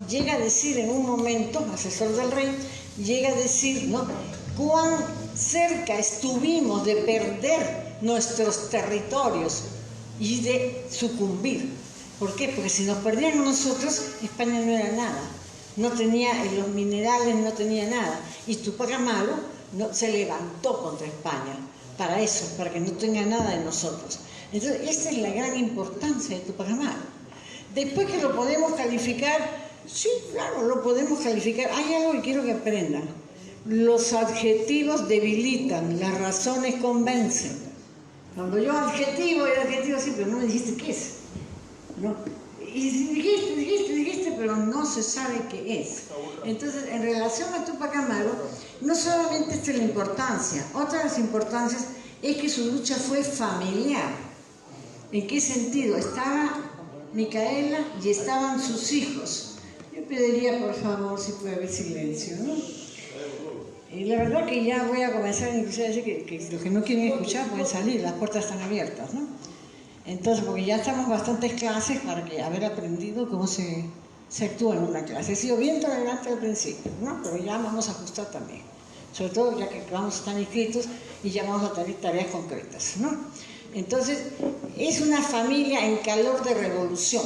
llega a decir en un momento, asesor del rey, llega a decir, ¿no?, cuán cerca estuvimos de perder nuestros territorios y de sucumbir. ¿Por qué? Porque si nos perdíamos nosotros, España no era nada. No tenía los minerales, no tenía nada. Y Tupac Amaru se levantó contra España para eso, para que no tenga nada de nosotros. Entonces, esta es la gran importancia de Tupac Amaru. Después que lo podemos calificar, sí, claro, lo podemos calificar. Hay algo que quiero que aprendan. Los adjetivos debilitan, las razones convencen. Cuando yo adjetivo sí, pero no me dijiste qué es. ¿No? Y dijiste, pero no se sabe qué es. Entonces, en relación a Tupac Amaru, no solamente esta es la importancia, otra de las importancias es que su lucha fue familiar. ¿En qué sentido? Estaba Micaela y estaban sus hijos. Yo pediría, por favor, si puede haber silencio, ¿no? Y la verdad que ya voy a comenzar inclusive a decir que los que no quieren escuchar pueden salir, las puertas están abiertas, ¿no? Entonces, porque ya estamos bastantes clases para que haber aprendido cómo se actúa en una clase. He sido bien tolerante al principio, ¿no? Pero ya vamos a ajustar también. Sobre todo ya que vamos a estar inscritos y ya vamos a tener tareas concretas, ¿no? Entonces, es una familia en calor de revolución.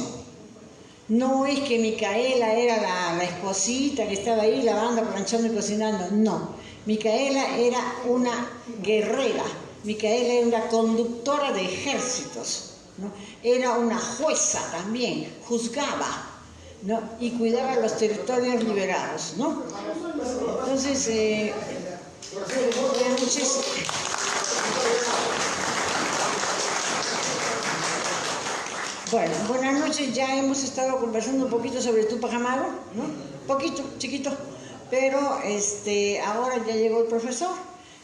No es que Micaela era la esposita que estaba ahí lavando, planchando y cocinando, no. Micaela era una guerrera, Micaela era una conductora de ejércitos, ¿no? Era una jueza también, juzgaba, ¿no?, y cuidaba los territorios liberados, ¿no? Entonces, buenas noches. Bueno, buenas noches. Ya hemos estado conversando un poquito sobre Tupac Amaru, ¿no? Poquito, chiquito, pero ahora ya llegó el profesor,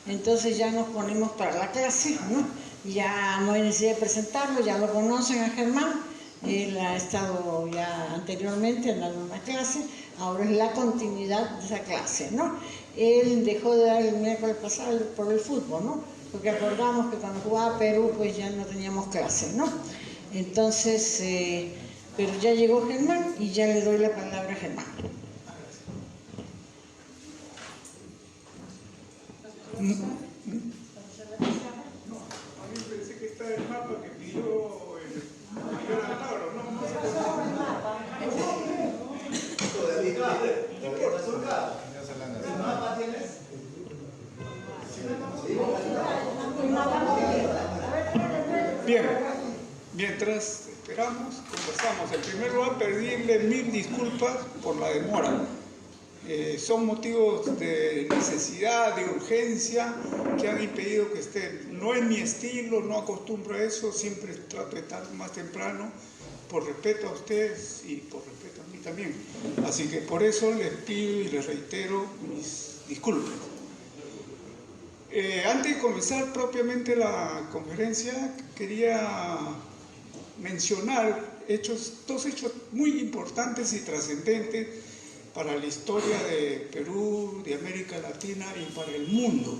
entonces ya nos ponemos para la clase, ¿no? Ya no hay necesidad de presentarlo, ya lo conocen a Germán, él ha estado ya anteriormente dando una clase, ahora es la continuidad de esa clase, ¿no? Él dejó de dar el miércoles pasado por el fútbol, ¿no? Porque acordamos que cuando jugaba Perú, pues ya no teníamos clase, ¿no? Entonces, pero ya llegó Germán y ya le doy la palabra a Germán. A mí pensé que estaba el mapa que pidió el mayor Almagro, ¿no? ¿El mapa tienes? Bien, mientras esperamos, conversamos. En primer lugar, pedirle 1000 disculpas por la demora. Son motivos de necesidad, de urgencia, que han impedido que esté. No es mi estilo, no acostumbro a eso, siempre trato de estar más temprano, por respeto a ustedes y por respeto a mí también. Así que por eso les pido y les reitero mis disculpas. Antes de comenzar propiamente la conferencia, quería mencionar dos hechos muy importantes y trascendentes para la historia de Perú, de América Latina y para el mundo.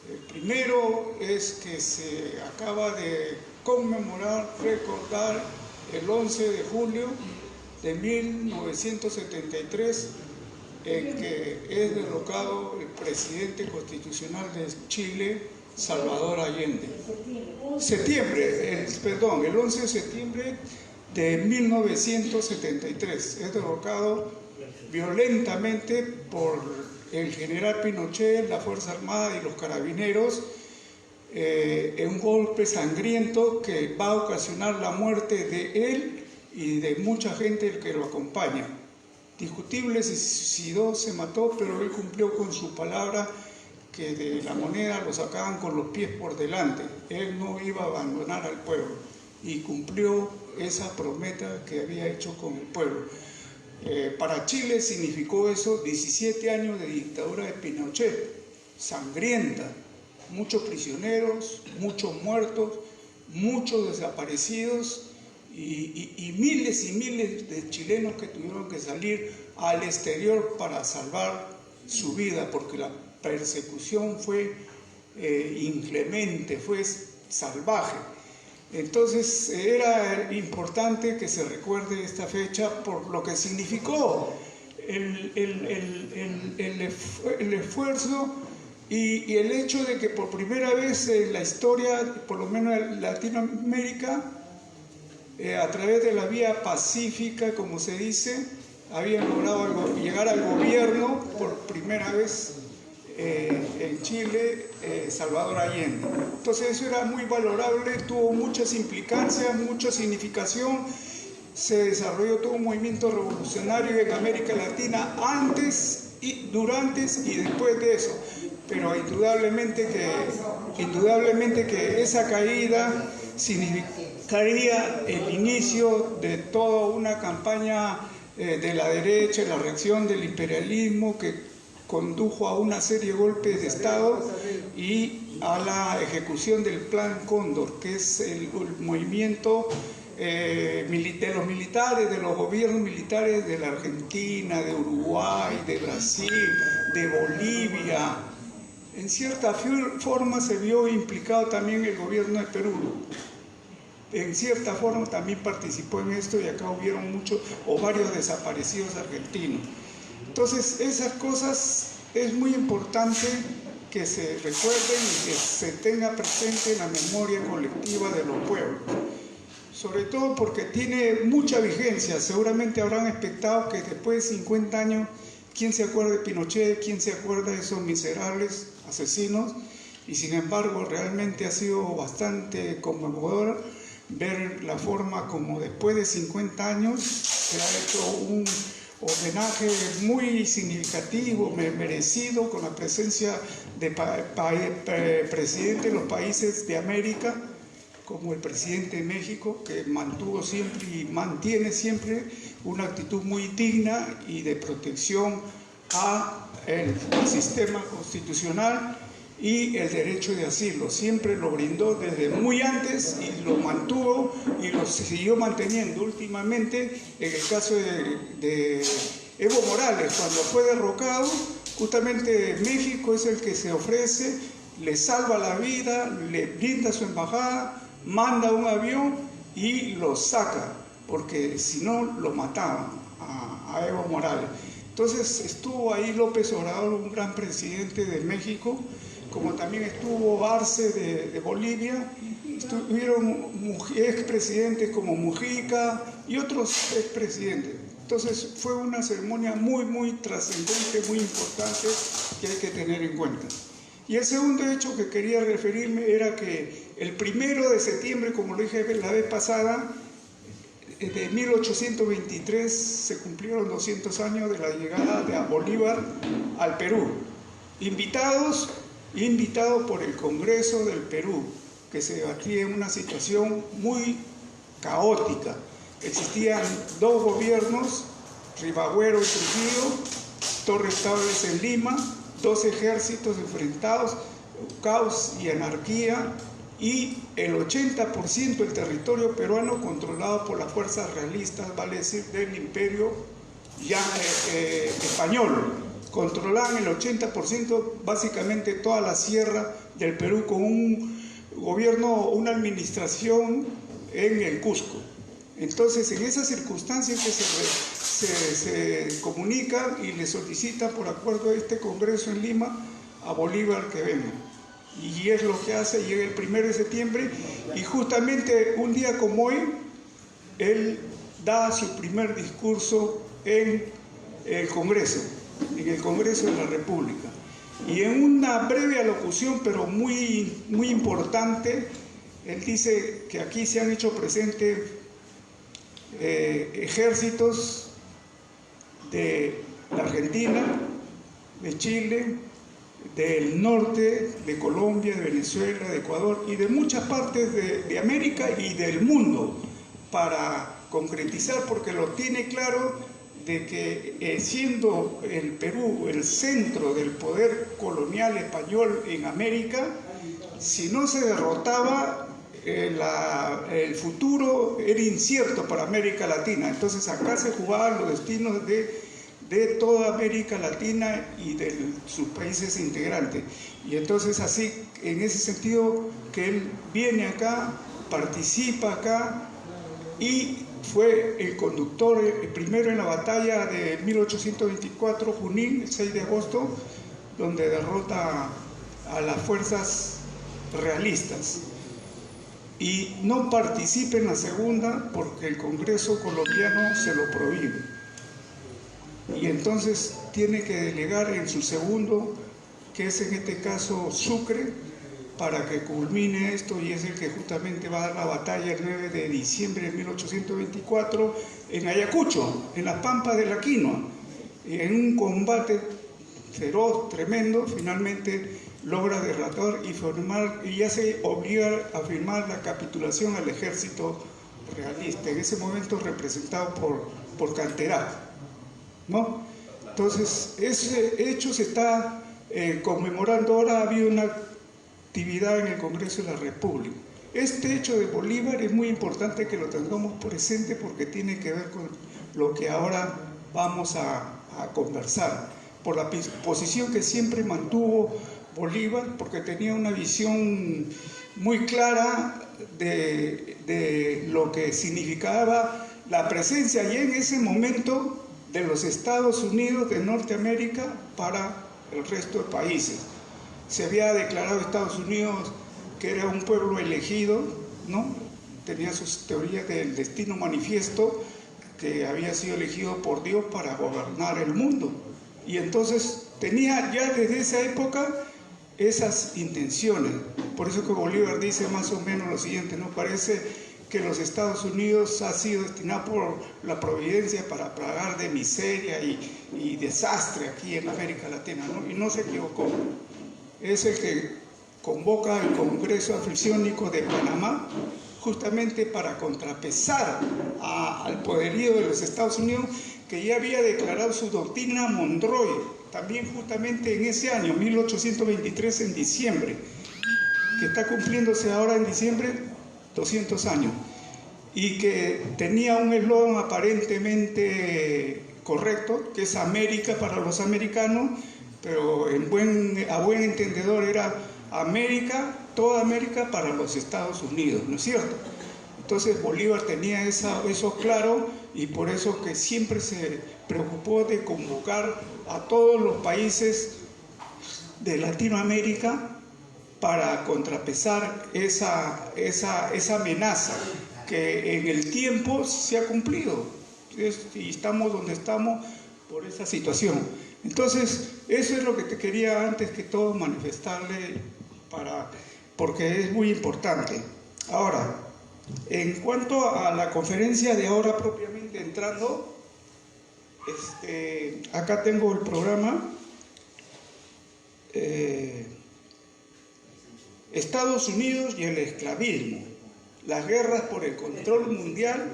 El primero es que se acaba de conmemorar, recordar el 11 de julio de 1973, en que es derrocado el presidente constitucional de Chile, Salvador Allende. El 11 de septiembre de 1973 es derrocado violentamente por el general Pinochet, la Fuerza Armada y los carabineros, en un golpe sangriento que va a ocasionar la muerte de él y de mucha gente que lo acompaña. Discutible si se suicidó, se mató, pero él cumplió con su palabra que de la moneda lo sacaban con los pies por delante. Él no iba a abandonar al pueblo y cumplió esa promesa que había hecho con el pueblo. Para Chile significó eso 17 años de dictadura de Pinochet, sangrienta, muchos prisioneros, muchos muertos, muchos desaparecidos y miles de chilenos que tuvieron que salir al exterior para salvar su vida, porque la persecución fue inclemente, fue salvaje. Entonces era importante que se recuerde esta fecha por lo que significó el esfuerzo y el hecho de que por primera vez en la historia, por lo menos en Latinoamérica, a través de la vía pacífica, como se dice, habían logrado llegar al gobierno por primera vez en Chile, Salvador Allende. Entonces eso era muy valorable, tuvo muchas implicancias, mucha significación. Se desarrolló todo un movimiento revolucionario en América Latina antes, durante y después de eso. Pero indudablemente que esa caída significaría el inicio de toda una campaña de la derecha, la reacción del imperialismo que condujo a una serie de golpes de Estado y a la ejecución del Plan Cóndor, que es el movimiento de los militares, de los gobiernos militares de la Argentina, de Uruguay, de Brasil, de Bolivia. En cierta forma se vio implicado también el gobierno de Perú. En cierta forma también participó en esto y acá hubieron muchos o varios desaparecidos argentinos. Entonces, esas cosas es muy importante que se recuerden y que se tenga presente en la memoria colectiva de los pueblos. Sobre todo porque tiene mucha vigencia. Seguramente habrán expectado que después de 50 años, ¿quién se acuerda de Pinochet? ¿Quién se acuerda de esos miserables asesinos? Y sin embargo, realmente ha sido bastante conmovedor ver la forma como después de 50 años se ha hecho un homenaje muy significativo, merecido, con la presencia de presidentes de los países de América, como el presidente de México, que mantuvo siempre y mantiene siempre una actitud muy digna y de protección al sistema constitucional y el derecho de asilo. Siempre lo brindó desde muy antes y lo mantuvo y lo siguió manteniendo. Últimamente, en el caso de Evo Morales, cuando fue derrocado, justamente México es el que se ofrece, le salva la vida, le brinda su embajada, manda un avión y lo saca, porque si no lo mataban a Evo Morales. Entonces estuvo ahí López Obrador, un gran presidente de México, como también estuvo Arce de Bolivia, estuvieron expresidentes como Mujica y otros expresidentes. Entonces fue una ceremonia muy trascendente, muy importante, que hay que tener en cuenta. Y el segundo hecho que quería referirme era que el 1 de septiembre, como lo dije la vez pasada, de 1823 se cumplieron 200 años de la llegada de Bolívar al Perú. Invitado por el Congreso del Perú, que se debatía en una situación muy caótica. Existían dos gobiernos, Ribagüero y Trujillo, Torres Tablas en Lima, dos ejércitos enfrentados, caos y anarquía, y el 80% del territorio peruano controlado por las fuerzas realistas, vale decir, del imperio ya español. Controlaban el 80%, básicamente toda la sierra del Perú, con un gobierno, una administración en el Cusco. Entonces, en esas circunstancias que se comunica y le solicita por acuerdo de este Congreso en Lima a Bolívar que venga. Y es lo que hace, llega el 1 de septiembre y justamente un día como hoy, él da su primer discurso en el Congreso de la República. Y en una breve alocución, pero muy importante, él dice que aquí se han hecho presentes ejércitos de la Argentina, de Chile, del norte, de Colombia, de Venezuela, de Ecuador y de muchas partes de América y del mundo, para concretizar, porque lo tiene claro, de que siendo el Perú el centro del poder colonial español en América, si no se derrotaba, el futuro era incierto para América Latina. Entonces acá se jugaban los destinos de toda América Latina y de sus países integrantes. Y entonces así, en ese sentido, que él viene acá participa acá y fue el conductor primero en la batalla de 1824, Junín, el 6 de agosto, donde derrota a las fuerzas realistas. Y no participa en la segunda porque el Congreso colombiano se lo prohíbe. Y entonces tiene que delegar en su segundo, que es en este caso Sucre, para que culmine esto, y es el que justamente va a dar la batalla el 9 de diciembre de 1824 en Ayacucho, en las pampas de la Quinoa. En un combate feroz, tremendo, finalmente logra derrotar y ya se obliga a firmar la capitulación al ejército realista, en ese momento representado por Canterac, ¿no? Entonces, ese hecho se está conmemorando. Ahora ha habido una actividad en el Congreso de la República. Este hecho de Bolívar es muy importante que lo tengamos presente porque tiene que ver con lo que ahora vamos a conversar, por la posición que siempre mantuvo Bolívar, porque tenía una visión muy clara de lo que significaba la presencia ya en ese momento de los Estados Unidos de Norteamérica para el resto de países. Se había declarado Estados Unidos que era un pueblo elegido, ¿no? Tenía sus teorías del destino manifiesto, que había sido elegido por Dios para gobernar el mundo. Y entonces tenía ya desde esa época esas intenciones. Por eso que Bolívar dice más o menos lo siguiente, ¿no? Parece que los Estados Unidos ha sido destinado por la providencia para plagar de miseria y desastre aquí en América Latina, ¿no? Y no se equivocó. Es el que convoca al Congreso Anfitriónico de Panamá justamente para contrapesar al poderío de los Estados Unidos, que ya había declarado su doctrina Monroe, también justamente en ese año, 1823, en diciembre, que está cumpliéndose ahora en diciembre 200 años, y que tenía un eslogan aparentemente correcto, que es América para los americanos, pero a buen entendedor era América, toda América para los Estados Unidos, ¿no es cierto? Entonces Bolívar tenía eso claro, y por eso que siempre se preocupó de convocar a todos los países de Latinoamérica para contrapesar esa amenaza que en el tiempo se ha cumplido, y estamos donde estamos por esa situación. Entonces, eso es lo que te quería antes que todo manifestarle, porque es muy importante. Ahora, en cuanto a la conferencia de ahora propiamente entrando, acá tengo el programa. Estados Unidos y el esclavismo, las guerras por el control mundial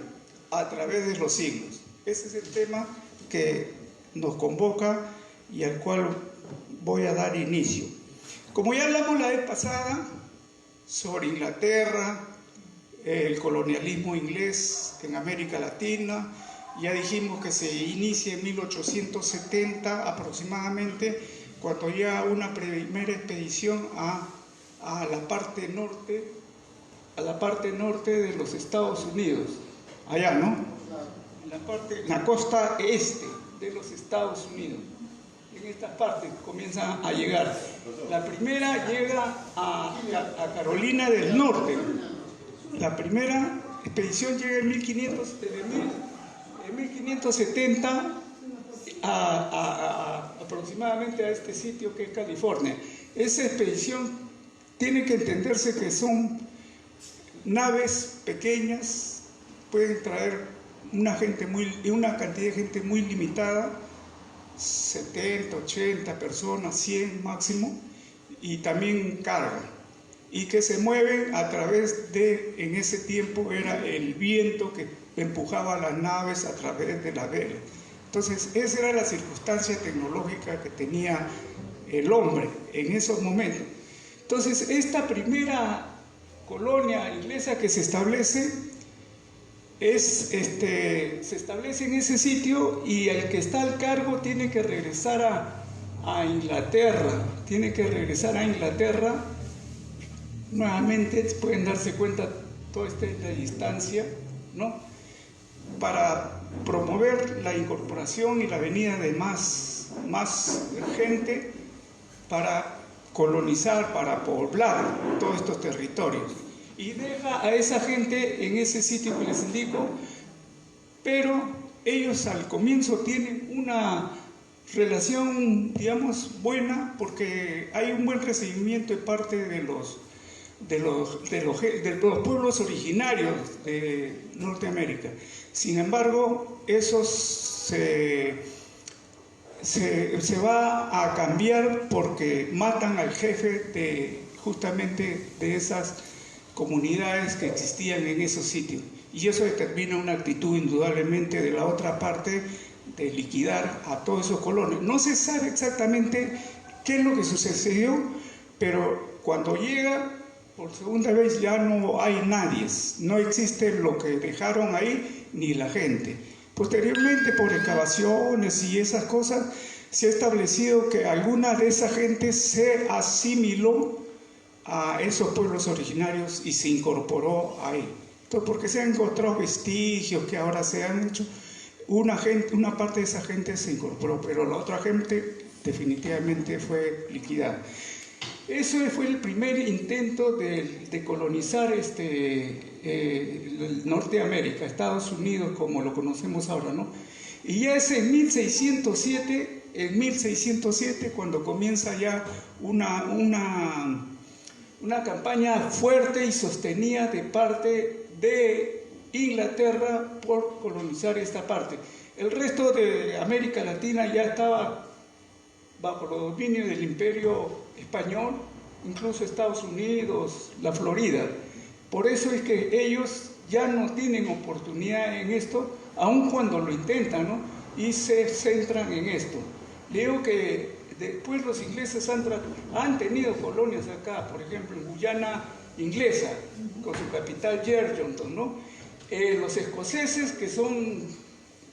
a través de los siglos. Ese es el tema que nos convoca y al cual voy a dar inicio. Como ya hablamos la vez pasada sobre Inglaterra, el colonialismo inglés en América Latina, ya dijimos que se inicia en 1870 aproximadamente, cuando llega una primera expedición a la parte norte de los Estados Unidos, allá, ¿no? En la costa este de los Estados Unidos. En esta parte comienzan a llegar. La primera llega a Carolina del Norte. La primera expedición llega en 1570 aproximadamente a este sitio que es California. Esa expedición tiene que entenderse que son naves pequeñas, pueden traer una cantidad de gente muy limitada, 70, 80 personas, 100 máximo, y también carga, y que se mueven a través en ese tiempo era el viento que empujaba las naves a través de la vela. Entonces, esa era la circunstancia tecnológica que tenía el hombre en esos momentos. Entonces, esta primera colonia inglesa que se establece se establece en ese sitio, y el que está al cargo tiene que regresar a Inglaterra, nuevamente pueden darse cuenta toda esta distancia, ¿no?, para promover la incorporación y la venida de más gente para colonizar, para poblar todos estos territorios. Y deja a esa gente en ese sitio que les indico, pero ellos al comienzo tienen una relación, digamos, buena, porque hay un buen recibimiento de parte de los pueblos originarios de Norteamérica. Sin embargo, eso se va a cambiar porque matan al jefe justamente de esas comunidades que existían en esos sitios. Y eso determina una actitud indudablemente de la otra parte de liquidar a todos esos colonos. No se sabe exactamente qué es lo que sucedió, pero cuando llega por segunda vez ya no hay nadie, no existe lo que dejaron ahí ni la gente. Posteriormente, por excavaciones y esas cosas, se ha establecido que alguna de esa gente se asimiló a esos pueblos originarios y se incorporó ahí. Entonces, porque se han encontrado vestigios que ahora se han hecho, una parte de esa gente se incorporó, pero la otra gente definitivamente fue liquidada. Eso fue el primer intento de colonizar Norteamérica, Estados Unidos como lo conocemos ahora, ¿no? Y ya es en 1607 cuando comienza ya una campaña fuerte y sostenida de parte de Inglaterra por colonizar esta parte. El resto de América Latina ya estaba bajo los dominios del Imperio Español, incluso Estados Unidos, la Florida. Por eso es que ellos ya no tienen oportunidad en esto, aun cuando lo intentan, ¿no?, y se centran en esto. Digo que después los ingleses han tenido colonias acá, por ejemplo en Guyana inglesa, con su capital Georgetown, ¿no? Los escoceses, que son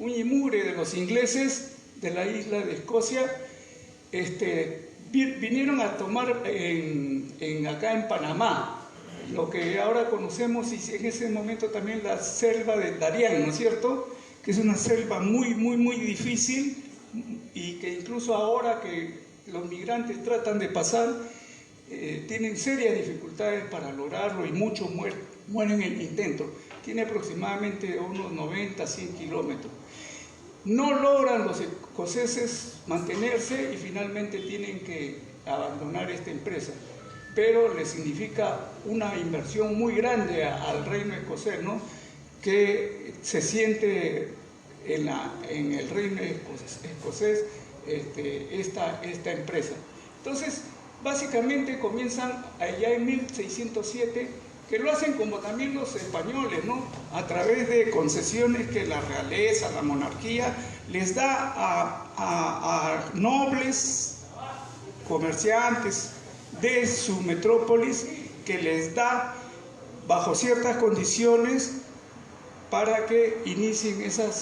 un imure de los ingleses de la isla de Escocia, vinieron a tomar acá en Panamá, lo que ahora conocemos, y en ese momento también la selva de Darién, ¿no es cierto?, que es una selva muy, muy, muy difícil, y que incluso ahora que los migrantes tratan de pasar, tienen serias dificultades para lograrlo, y muchos mueren en el intento. Tiene aproximadamente unos 90, 100 kilómetros. No logran los escoceses mantenerse y finalmente tienen que abandonar esta empresa, pero le significa una inversión muy grande al reino escocés, ¿no?, que se siente en el reino escocés esta empresa. Entonces, básicamente comienzan allá en 1607, que lo hacen como también los españoles, ¿no?, a través de concesiones que la realeza, la monarquía, les da a nobles, comerciantes de su metrópolis, que les da bajo ciertas condiciones para que inicien esa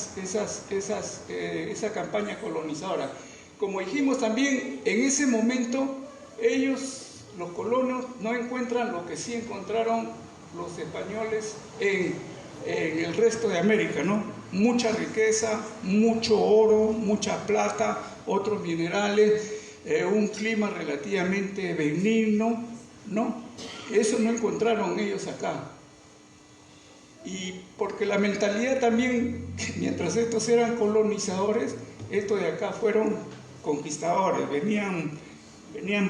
campaña colonizadora. Como dijimos también, en ese momento ellos, los colonos, no encuentran lo que sí encontraron los españoles en el resto de América, ¿no? Mucha riqueza, mucho oro, mucha plata, otros minerales, un clima relativamente benigno, ¿no? Eso no encontraron ellos acá. Y porque la mentalidad también, mientras estos eran colonizadores, estos de acá fueron conquistadores, venían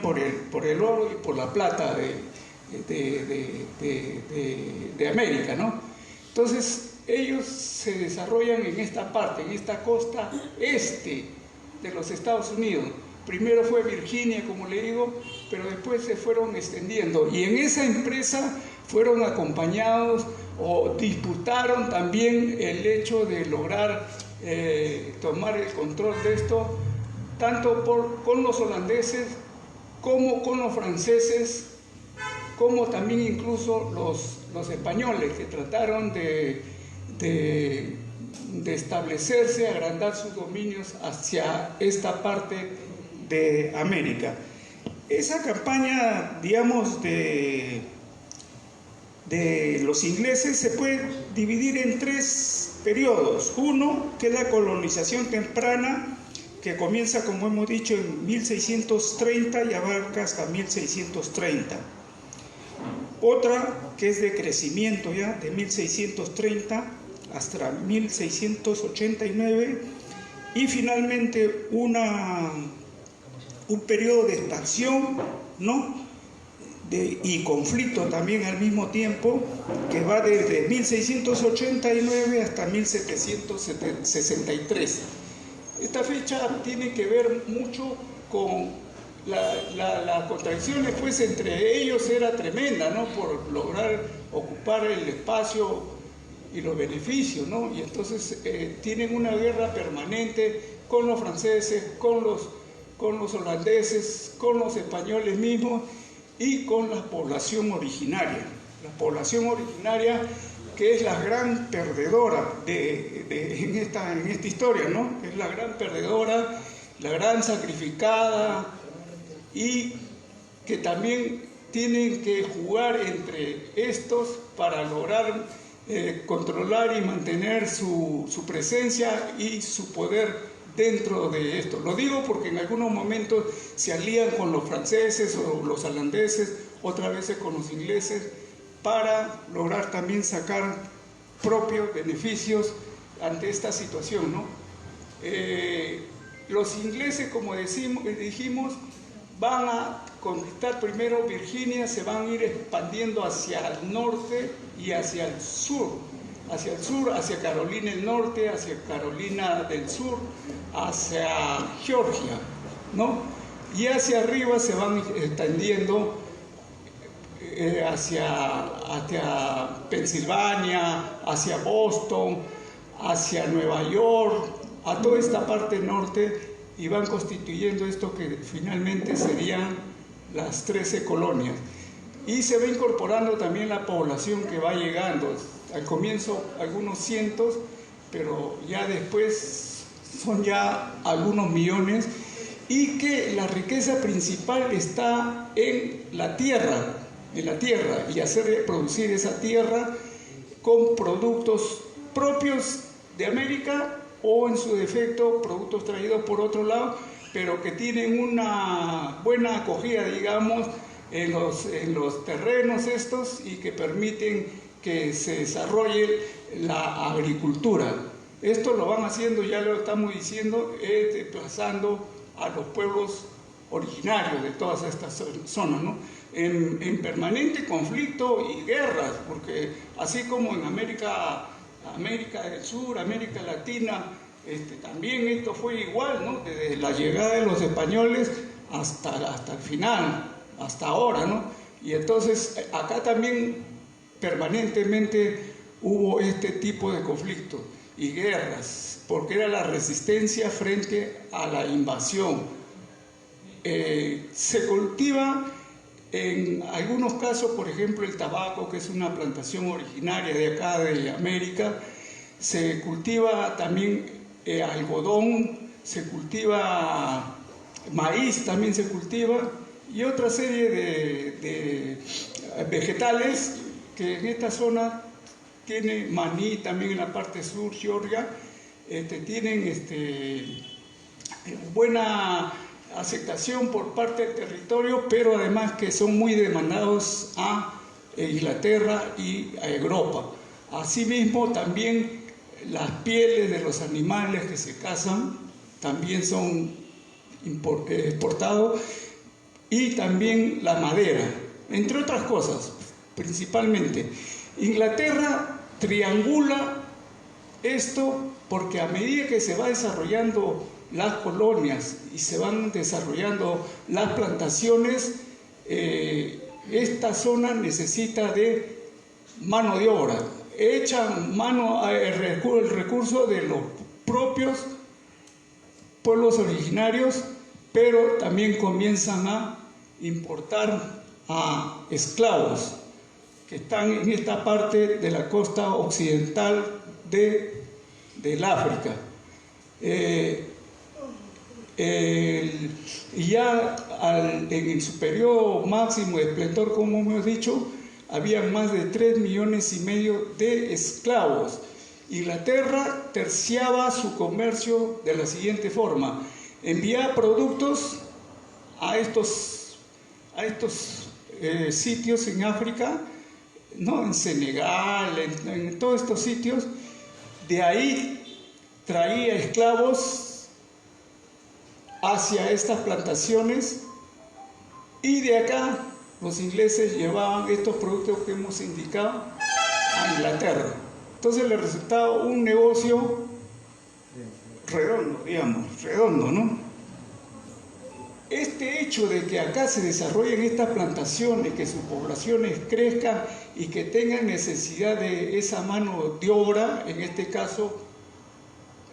por el oro y por la plata de América, ¿no? Entonces ellos se desarrollan en esta parte, en esta costa este de los Estados Unidos. Primero fue Virginia, como le digo, pero después se fueron extendiendo, y en esa empresa fueron acompañados o disputaron también el hecho de lograr tomar el control de esto, tanto con los holandeses como con los franceses, como también incluso los españoles, que trataron de establecerse, agrandar sus dominios hacia esta parte de América. Esa campaña, digamos, de de los ingleses se puede dividir en 3 periodos. Uno, que es la colonización temprana, que comienza, como hemos dicho, en 1630 y abarca hasta 1630. Otra, que es de crecimiento ya, de 1630 hasta 1689. Y finalmente un periodo de expansión, ¿no? Y conflicto también al mismo tiempo, que va desde 1689 hasta 1763. Esta fecha tiene que ver mucho con las contradicciones, pues entre ellos era tremenda, ¿no? Por lograr ocupar el espacio y los beneficios, ¿no? Y entonces tienen una guerra permanente con los franceses, con los holandeses, con los españoles mismos y con la población originaria. La población originaria, que es la gran perdedora en esta historia, ¿no? Es la gran perdedora, la gran sacrificada, y que también tienen que jugar entre estos para lograr controlar y mantener su presencia y su poder dentro de esto. Lo digo porque en algunos momentos se alían con los franceses o los holandeses, otras veces con los ingleses, para lograr también sacar propios beneficios ante esta situación, ¿no? Los ingleses, como dijimos, van a conquistar primero Virginia, se van a ir expandiendo hacia el norte y hacia el sur, hacia Carolina del Norte, hacia Carolina del Sur, hacia Georgia, ¿no? Y hacia arriba se van extendiendo hacia Pensilvania, hacia Boston, hacia Nueva York, a toda esta parte norte, y van constituyendo esto que finalmente serían las 13 colonias. Y se va incorporando también la población que va llegando. Al comienzo algunos cientos, pero ya después son ya algunos millones, y que la riqueza principal está en la tierra, y hacer producir esa tierra con productos propios de América, o en su defecto productos traídos por otro lado, pero que tienen una buena acogida, digamos, en los terrenos estos, y que permiten que se desarrolle la agricultura. Esto lo van haciendo, ya lo estamos diciendo, desplazando a los pueblos originarios de todas estas zonas, ¿no? En permanente conflicto y guerras, porque así como en América del Sur, América Latina, también esto fue igual, ¿no? Desde la llegada de los españoles hasta el final, hasta ahora, ¿no? Y entonces acá también permanentemente hubo este tipo de conflictos y guerras, porque era la resistencia frente a la invasión. Se cultiva en algunos casos, por ejemplo, el tabaco, que es una plantación originaria de acá de América. Se cultiva también algodón, se cultiva maíz, también se cultiva, y otra serie de vegetales que en esta zona tiene maní, también en la parte sur, Georgia, tienen buena aceptación por parte del territorio, pero además que son muy demandados a Inglaterra y a Europa. Asimismo, también las pieles de los animales que se cazan también son exportados, y también la madera, entre otras cosas, principalmente. Inglaterra triangula esto porque a medida que se va desarrollando las colonias y se van desarrollando las plantaciones, esta zona necesita de mano de obra. Echan mano el recurso de los propios pueblos originarios, pero también comienzan a importar a esclavos que están en esta parte de la costa occidental del África. Y ya en su periodo máximo de esplendor, como hemos dicho, había más de 3,5 millones de esclavos. Inglaterra terciaba su comercio de la siguiente forma: enviaba productos a estos sitios en África, ¿no? En Senegal, en todos estos sitios. De ahí traía esclavos hacia estas plantaciones, y de acá los ingleses llevaban estos productos que hemos indicado a Inglaterra. Entonces le resultaba un negocio redondo, digamos, redondo, ¿no? Este hecho de que acá se desarrollen estas plantaciones, que sus poblaciones crezcan y que tengan necesidad de esa mano de obra, en este caso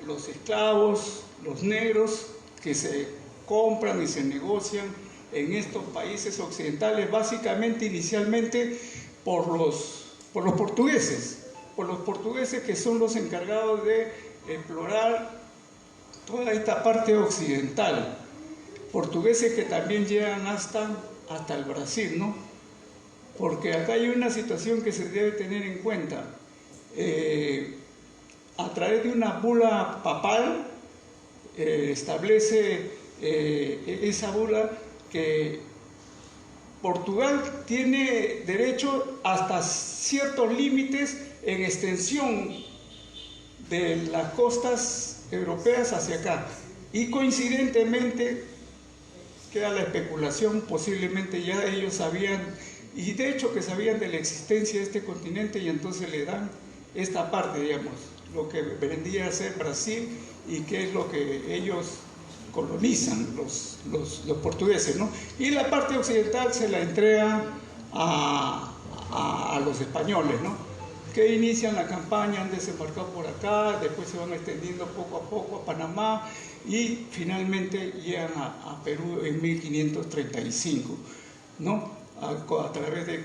los esclavos, los negros, que se compran y se negocian en estos países occidentales, básicamente inicialmente por los portugueses, que son los encargados de explorar toda esta parte occidental. Portugueses que también llegan hasta el Brasil, ¿no? Porque acá hay una situación que se debe tener en cuenta. A través de una bula papal, establece esa bula que Portugal tiene derecho hasta ciertos límites en extensión de las costas europeas hacia acá, y coincidentemente queda la especulación, posiblemente ya ellos sabían, y de hecho que sabían de la existencia de este continente, y entonces le dan esta parte, digamos, lo que vendría a ser Brasil, y que es lo que ellos colonizan, los portugueses, ¿no? Y la parte occidental se la entregan a los españoles, ¿no? Que inician la campaña, han desembarcado por acá, después se van extendiendo poco a poco a Panamá, y finalmente llegan a Perú en 1535, ¿no? A través de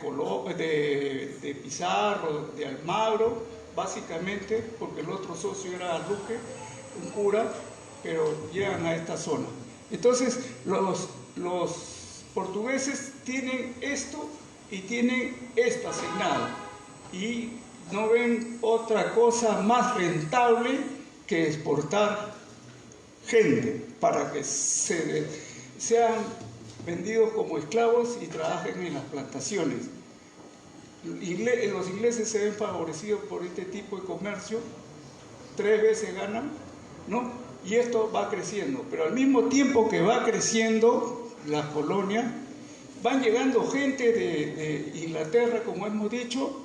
Pizarro, de Almagro, básicamente, porque el otro socio era Luque, un cura, pero llegan a esta zona. Entonces, los portugueses tienen esto y tienen esto asignado, y no ven otra cosa más rentable que exportar gente para que sean vendidos como esclavos y trabajen en las plantaciones. Los ingleses se ven favorecidos por este tipo de comercio, 3 veces ganan, ¿no? Y esto va creciendo, pero al mismo tiempo que va creciendo las colonias, van llegando gente de Inglaterra, como hemos dicho,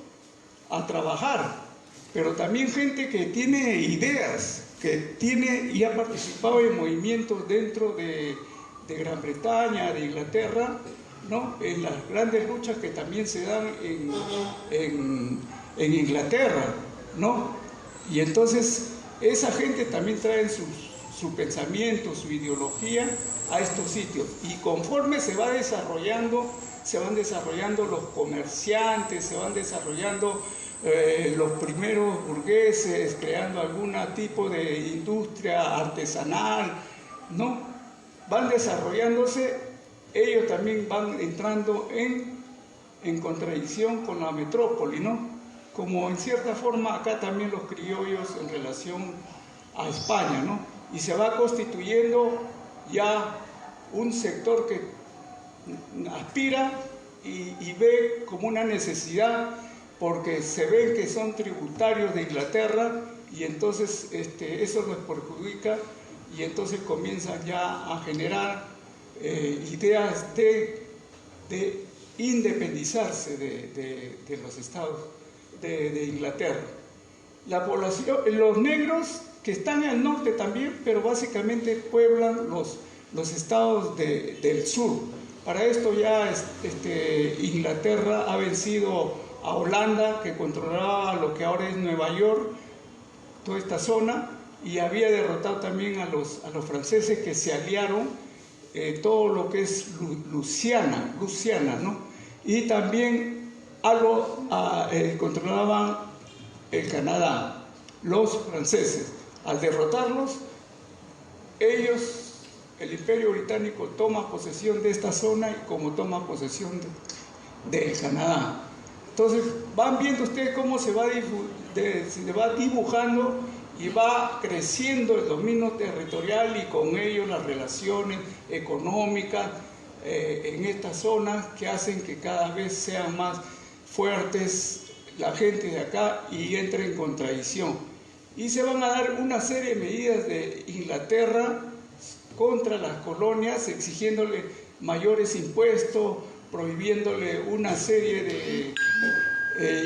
a trabajar, pero también gente que tiene ideas, que tiene y ha participado en movimientos dentro de Gran Bretaña, de Inglaterra, ¿no? En las grandes luchas que también se dan en Inglaterra, ¿no? Y entonces esa gente también trae su pensamiento, su ideología a estos sitios, y conforme se van desarrollando los comerciantes, se van desarrollando los primeros burgueses, creando algún tipo de industria artesanal, ¿no? Van desarrollándose, ellos también van entrando en contradicción con la metrópoli, ¿no? Como en cierta forma acá también los criollos en relación a España, ¿no? Y se va constituyendo ya un sector que aspira y ve como una necesidad, porque se ven que son tributarios de Inglaterra, y entonces eso los perjudica, y entonces comienzan ya a generar ideas de independizarse de los estados de Inglaterra. La población, los negros que están al norte también, pero básicamente pueblan los estados del sur. Para esto ya Inglaterra ha vencido a Holanda, que controlaba lo que ahora es Nueva York, toda esta zona, y había derrotado también a los franceses, que se aliaron todo lo que es Luisiana, ¿no? Y también controlaban el Canadá, los franceses. Al derrotarlos, el Imperio Británico toma posesión de esta zona, y como toma posesión del Canadá. Entonces van viendo ustedes cómo se va dibujando y va creciendo el dominio territorial y con ello las relaciones económicas en estas zonas que hacen que cada vez sean más fuertes la gente de acá y entre en contradicción. Y se van a dar una serie de medidas de Inglaterra contra las colonias, exigiéndole mayores impuestos, prohibiéndole una serie de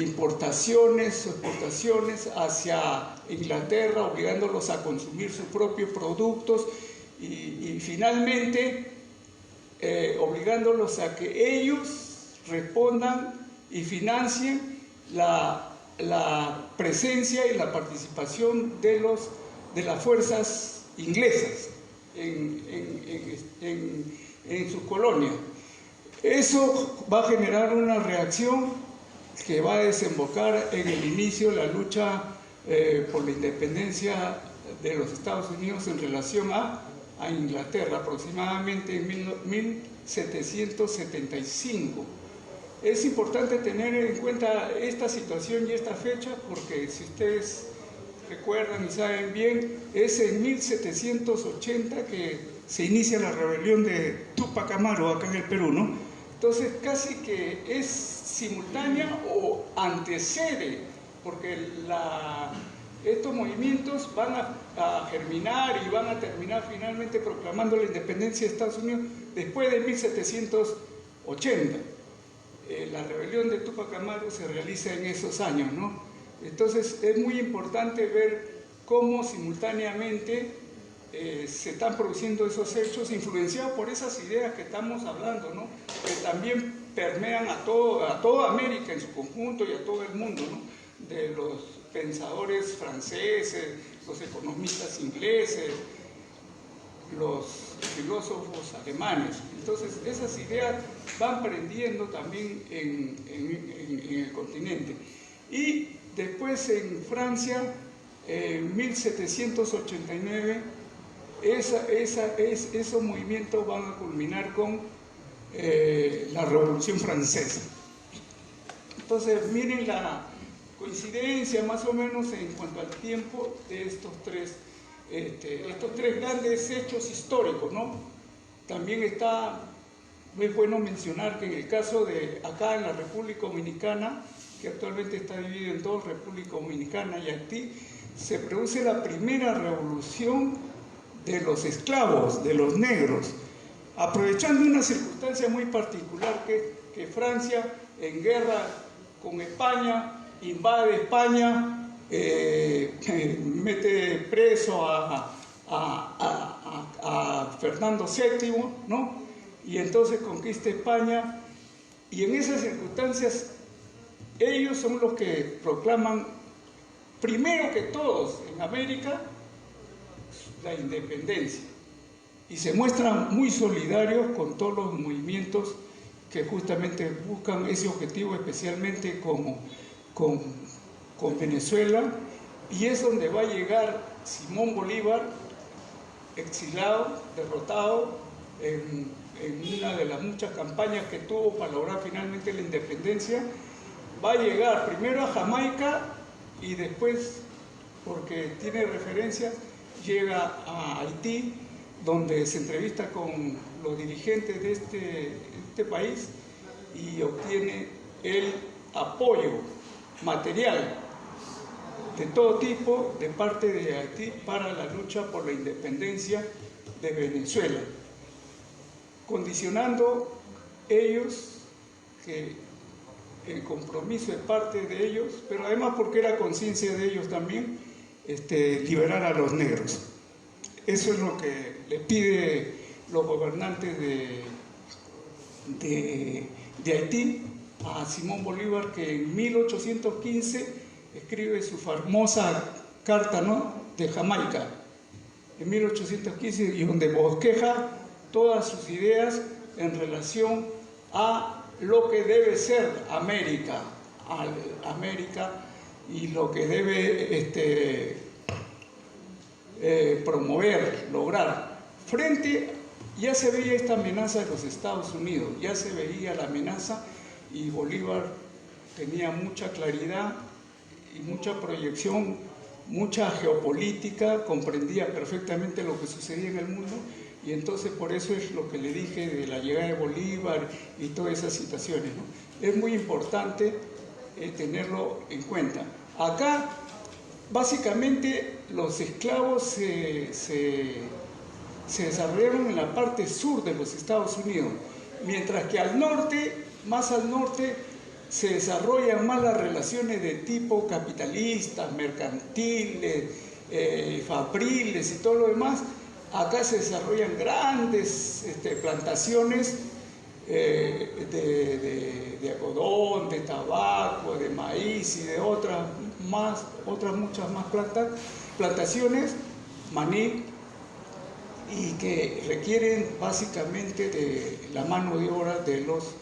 importaciones o exportaciones hacia Inglaterra, obligándolos a consumir sus propios productos y finalmente obligándolos a que ellos respondan y financien la presencia y la participación de las fuerzas inglesas en sus colonias. Eso va a generar una reacción que va a desembocar en el inicio de la lucha por la independencia de los Estados Unidos en relación a Inglaterra, aproximadamente en 1775. Es importante tener en cuenta esta situación y esta fecha porque si ustedes recuerdan y saben bien, es en 1780 que se inicia la rebelión de Túpac Amaru acá en el Perú, ¿no? Entonces casi que es simultánea o antecede, porque estos movimientos van a germinar y van a terminar finalmente proclamando la independencia de Estados Unidos después de 1780. La rebelión de Túpac Amaru se realiza en esos años, ¿no? Entonces es muy importante ver cómo simultáneamente se están produciendo esos hechos influenciados por esas ideas que estamos hablando, ¿no? Que también permean a toda América en su conjunto y a todo el mundo, ¿no? De los pensadores franceses, los economistas ingleses, los filósofos alemanes. Entonces esas ideas van prendiendo también en el continente. Y después en Francia, en 1789, esos movimientos van a culminar con la Revolución Francesa. Entonces miren la coincidencia más o menos en cuanto al tiempo de estos tres grandes hechos históricos, ¿no? También es bueno mencionar que en el caso de acá en la República Dominicana, que actualmente está dividido en dos, República Dominicana y Haití, se produce la primera revolución de los esclavos, de los negros, aprovechando una circunstancia muy particular que Francia, en guerra con España, invade España, mete preso a Fernando VII, ¿no? Y entonces conquista España, y en esas circunstancias ellos son los que proclaman, primero que todos en América, la independencia, y se muestran muy solidarios con todos los movimientos que justamente buscan ese objetivo, especialmente con Venezuela, y es donde va a llegar Simón Bolívar, exilado, derrotado, en una de las muchas campañas que tuvo para lograr finalmente la independencia. Va a llegar primero a Jamaica y después, porque tiene referencia, llega a Haití, donde se entrevista con los dirigentes de este país y obtiene el apoyo material de todo tipo de parte de Haití para la lucha por la independencia de Venezuela, condicionando ellos que el compromiso es parte de ellos, pero además porque era conciencia de ellos también, liberar a los negros. Eso es lo que le pide los gobernantes de Haití a Simón Bolívar, que en 1815 escribe su famosa carta, ¿no?, de Jamaica, en 1815, y donde bosqueja todas sus ideas en relación a lo que debe ser América y lo que debe promover, lograr. Ya se veía esta amenaza de los Estados Unidos, ya se veía la amenaza, y Bolívar tenía mucha claridad y mucha proyección, mucha geopolítica, comprendía perfectamente lo que sucedía en el mundo, y entonces por eso es lo que le dije de la llegada de Bolívar y todas esas situaciones, ¿no? Es muy importante tenerlo en cuenta. Acá, básicamente, los esclavos se desarrollaron en la parte sur de los Estados Unidos, mientras que al norte, más al norte, se desarrollan más las relaciones de tipo capitalistas, mercantiles, fabriles y todo lo demás. Acá se desarrollan grandes plantaciones de algodón, de tabaco, de maíz y de otras muchas más plantaciones, maní, y que requieren básicamente de la mano de obra de los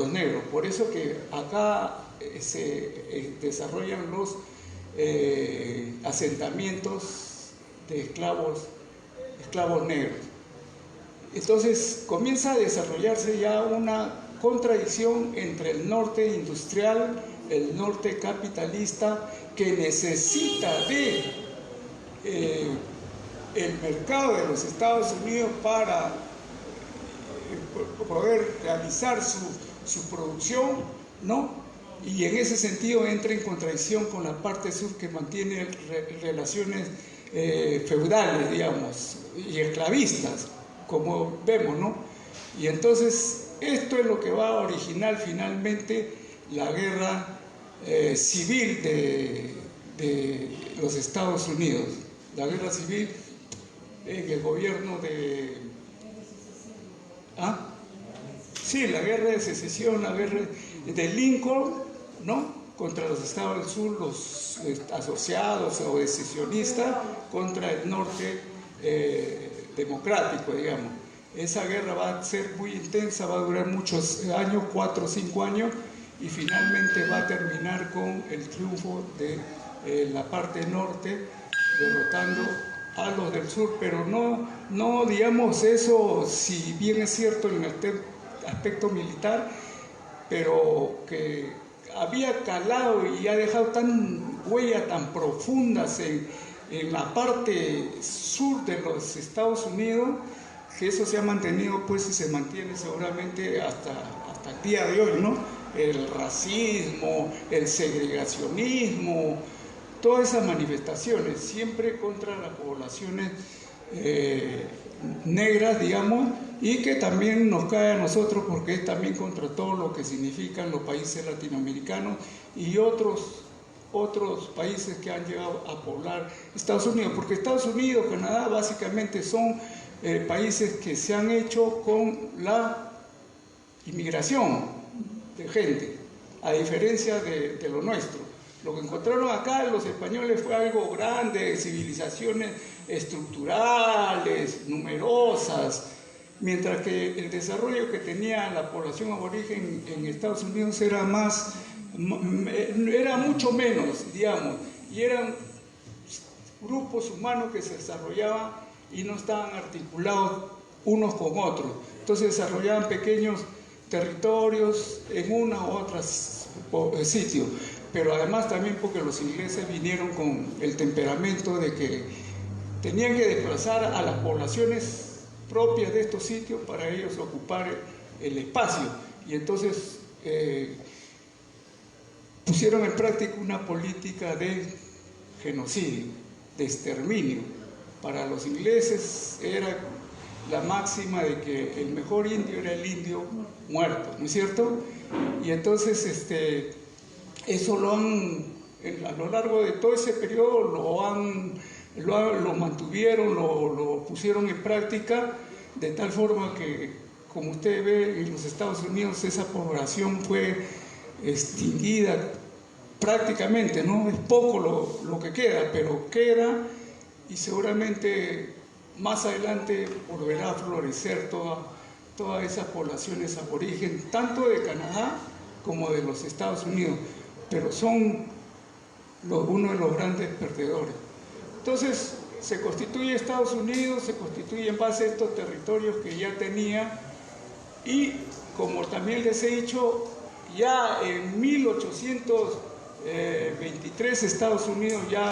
negros. Por eso que acá se desarrollan los asentamientos de esclavos negros. Entonces comienza a desarrollarse ya una contradicción entre el norte industrial, el norte capitalista, que necesita de el mercado de los Estados Unidos para poder realizar su producción, ¿no? Y en ese sentido entra en contradicción con la parte sur, que mantiene relaciones feudales, digamos, y esclavistas, como vemos, ¿no? Y entonces esto es lo que va a originar finalmente la guerra civil de los Estados Unidos, la guerra civil en el gobierno de... ¿Ah? Sí, la guerra de secesión, la guerra de Lincoln, ¿no? Contra los estados del sur, los asociados o secesionistas, contra el norte democrático, digamos. Esa guerra va a ser muy intensa, va a durar muchos años, 4 o 5 años, y finalmente va a terminar con el triunfo de la parte norte, derrotando a los del sur, pero no digamos eso, si bien es cierto en el aspecto militar, pero que había calado y ha dejado huellas tan profundas en la parte sur de los Estados Unidos, que eso se ha mantenido, pues, y se mantiene seguramente hasta el día de hoy, ¿no? El racismo, el segregacionismo, todas esas manifestaciones, siempre contra las poblaciones negras, digamos, y que también nos cae a nosotros, porque es también contra todo lo que significan los países latinoamericanos y otros países que han llegado a poblar Estados Unidos, porque Estados Unidos, Canadá, básicamente son países que se han hecho con la inmigración de gente, a diferencia de lo nuestro. Lo que encontraron acá los españoles fue algo grande, civilizaciones estructurales, numerosas, mientras que el desarrollo que tenía la población aborigen en Estados Unidos era mucho menos, digamos, y eran grupos humanos que se desarrollaban y no estaban articulados unos con otros. Entonces desarrollaban pequeños territorios en una u otra sitio, pero además también porque los ingleses vinieron con el temperamento de que tenían que desplazar a las poblaciones propias de estos sitios para ellos ocupar el espacio, y entonces pusieron en práctica una política de genocidio, de exterminio. Para los ingleses era la máxima de que el mejor indio era el indio muerto, ¿no es cierto? Y entonces eso a lo largo de todo ese periodo lo mantuvieron, lo pusieron en práctica, de tal forma que, como usted ve, en los Estados Unidos esa población fue extinguida prácticamente, ¿no? Es poco lo que queda, pero queda, y seguramente más adelante volverá a florecer todas esas poblaciones aborigen, tanto de Canadá como de los Estados Unidos, pero son uno de los grandes perdedores. Entonces se constituye Estados Unidos, se constituye en base a estos territorios que ya tenía, y como también les he dicho, Ya en 1823 Estados Unidos, ya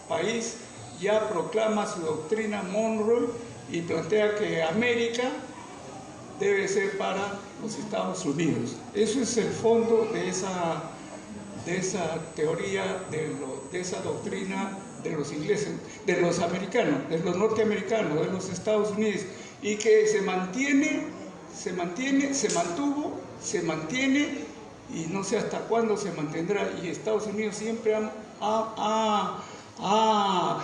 país, ya proclama su doctrina Monroe y plantea que América debe ser para los Estados Unidos. Eso es el fondo de esa teoría, de esa doctrina de los ingleses, de los americanos, de los norteamericanos, de los Estados Unidos, y que se mantuvo, se mantiene, y no sé hasta cuándo se mantendrá. Y Estados Unidos siempre ha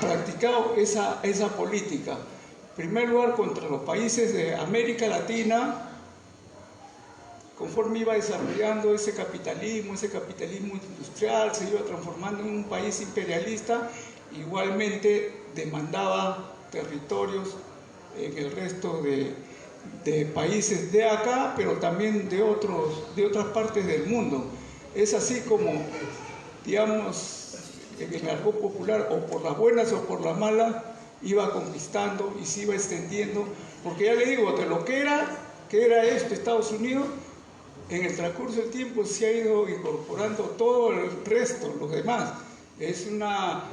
practicado esa política. En primer lugar, contra los países de América Latina, conforme iba desarrollando ese capitalismo industrial, se iba transformando en un país imperialista, igualmente demandaba territorios en el resto de países de acá, pero también de otras partes del mundo. Es así como, digamos, en el argot popular, o por las buenas o por las malas, iba conquistando y se iba extendiendo, porque ya le digo, de lo que era esto, Estados Unidos, en el transcurso del tiempo se ha ido incorporando todo el resto, los demás. Es una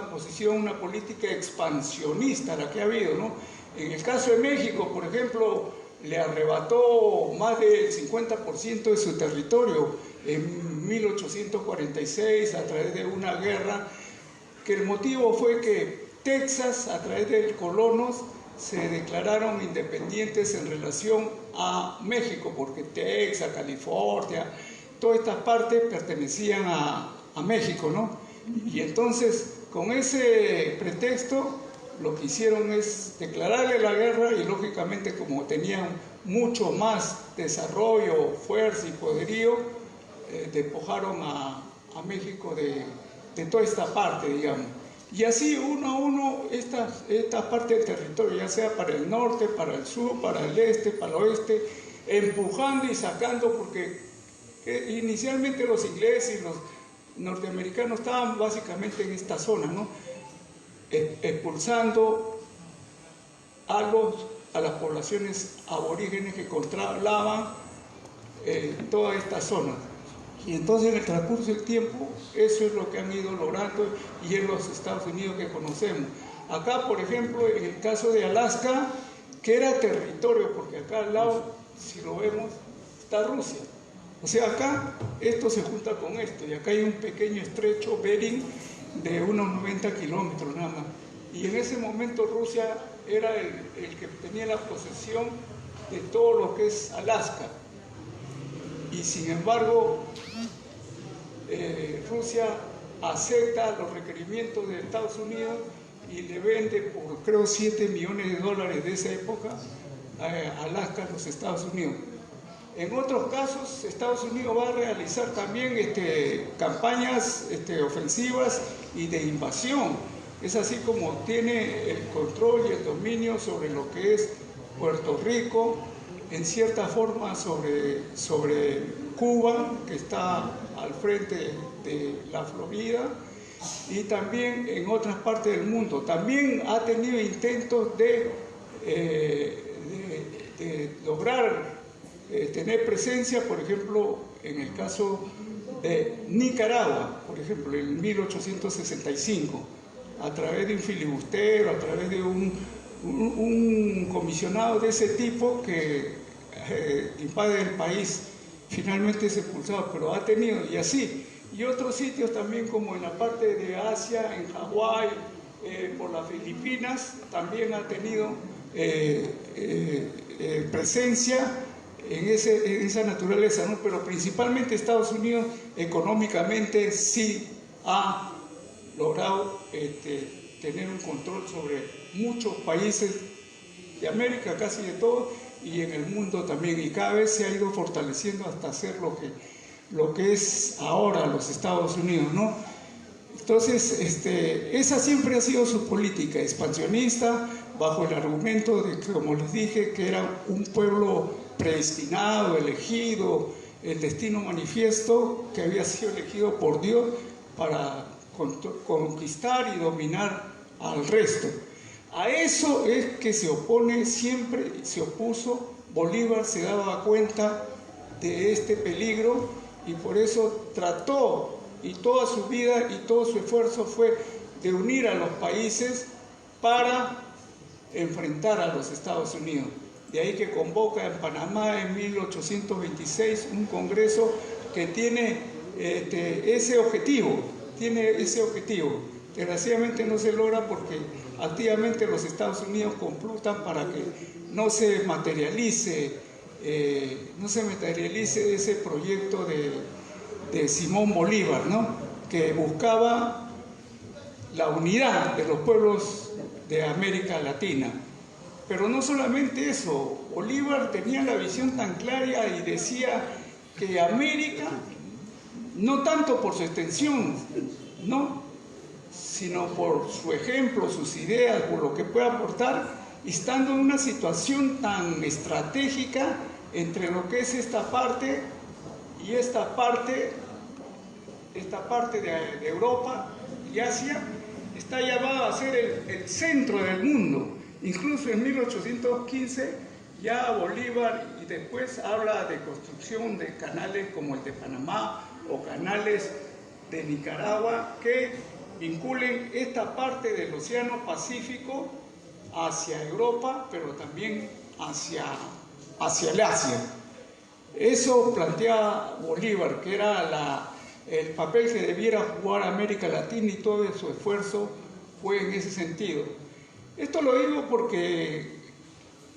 posición, una política expansionista la que ha habido, ¿no? En el caso de México, por ejemplo, le arrebató más del 50% de su territorio en 1846 a través de una guerra, que el motivo fue que Texas, a través de colonos, se declararon independientes en relación a México, porque Texas, California, todas estas partes pertenecían a México, ¿no? Y entonces, con ese pretexto, lo que hicieron es declararle la guerra, y lógicamente, como tenían mucho más desarrollo, fuerza y poderío, despojaron a México de toda esta parte, digamos. Y así, uno a uno, esta parte del territorio, ya sea para el norte, para el sur, para el este, para el oeste, empujando y sacando, porque inicialmente los ingleses y los norteamericanos estaban básicamente en esta zona, ¿no? Expulsando a las poblaciones aborígenes que controlaban toda esta zona. Y entonces, en el transcurso del tiempo, eso es lo que han ido logrando, y en los Estados Unidos que conocemos. Acá, por ejemplo, en el caso de Alaska, que era territorio, porque acá al lado, si lo vemos, está Rusia. O sea, acá esto se junta con esto, y acá hay un pequeño estrecho, Bering, de unos 90 kilómetros nada más. Y en ese momento Rusia era el que tenía la posesión de todo lo que es Alaska. Y sin embargo, Rusia acepta los requerimientos de Estados Unidos y le vende por, creo, $7 millones de esa época a Alaska a los Estados Unidos. En otros casos, Estados Unidos va a realizar también campañas ofensivas y de invasión. Es así como tiene el control y el dominio sobre lo que es Puerto Rico, en cierta forma sobre Cuba, que está al frente de la Florida, y también en otras partes del mundo. También ha tenido intentos de lograr tener presencia, por ejemplo, en el caso de Nicaragua, por ejemplo, en 1865, a través de un filibustero, a través de un comisionado de ese tipo que invade el país, finalmente es expulsado, pero ha tenido, y así, y otros sitios también, como en la parte de Asia, en Hawái, por las Filipinas, también ha tenido presencia en esa naturaleza, ¿no? Pero principalmente Estados Unidos económicamente sí ha logrado tener un control sobre muchos países de América, casi de todo, y en el mundo también, y cada vez se ha ido fortaleciendo hasta ser lo que es ahora los Estados Unidos, ¿no? Entonces, esa siempre ha sido su política expansionista, bajo el argumento de que, como les dije, que era un pueblo predestinado, elegido, el destino manifiesto, que había sido elegido por Dios para conquistar y dominar al resto. A eso es que se opone siempre, se opuso. Bolívar se daba cuenta de este peligro, y por eso trató, y toda su vida y todo su esfuerzo fue de unir a los países para enfrentar a los Estados Unidos. De ahí que convoca en Panamá en 1826 un congreso que tiene ese objetivo, Desgraciadamente no se logra porque activamente los Estados Unidos complutan para que no se materialice ese proyecto de Simón Bolívar, ¿no? Que buscaba la unidad de los pueblos de América Latina. Pero no solamente eso, Bolívar tenía la visión tan clara y decía que América, no tanto por su extensión, no, sino por su ejemplo, sus ideas, por lo que puede aportar, estando en una situación tan estratégica entre lo que es esta parte y esta parte de Europa y Asia, está llamada a ser el centro del mundo. Incluso en 1815 ya Bolívar y después habla de construcción de canales como el de Panamá o canales de Nicaragua que vinculen esta parte del Océano Pacífico hacia Europa, pero también hacia el Asia. Eso plantea Bolívar, que era el papel que debiera jugar América Latina, y todo su esfuerzo fue en ese sentido. Esto lo digo porque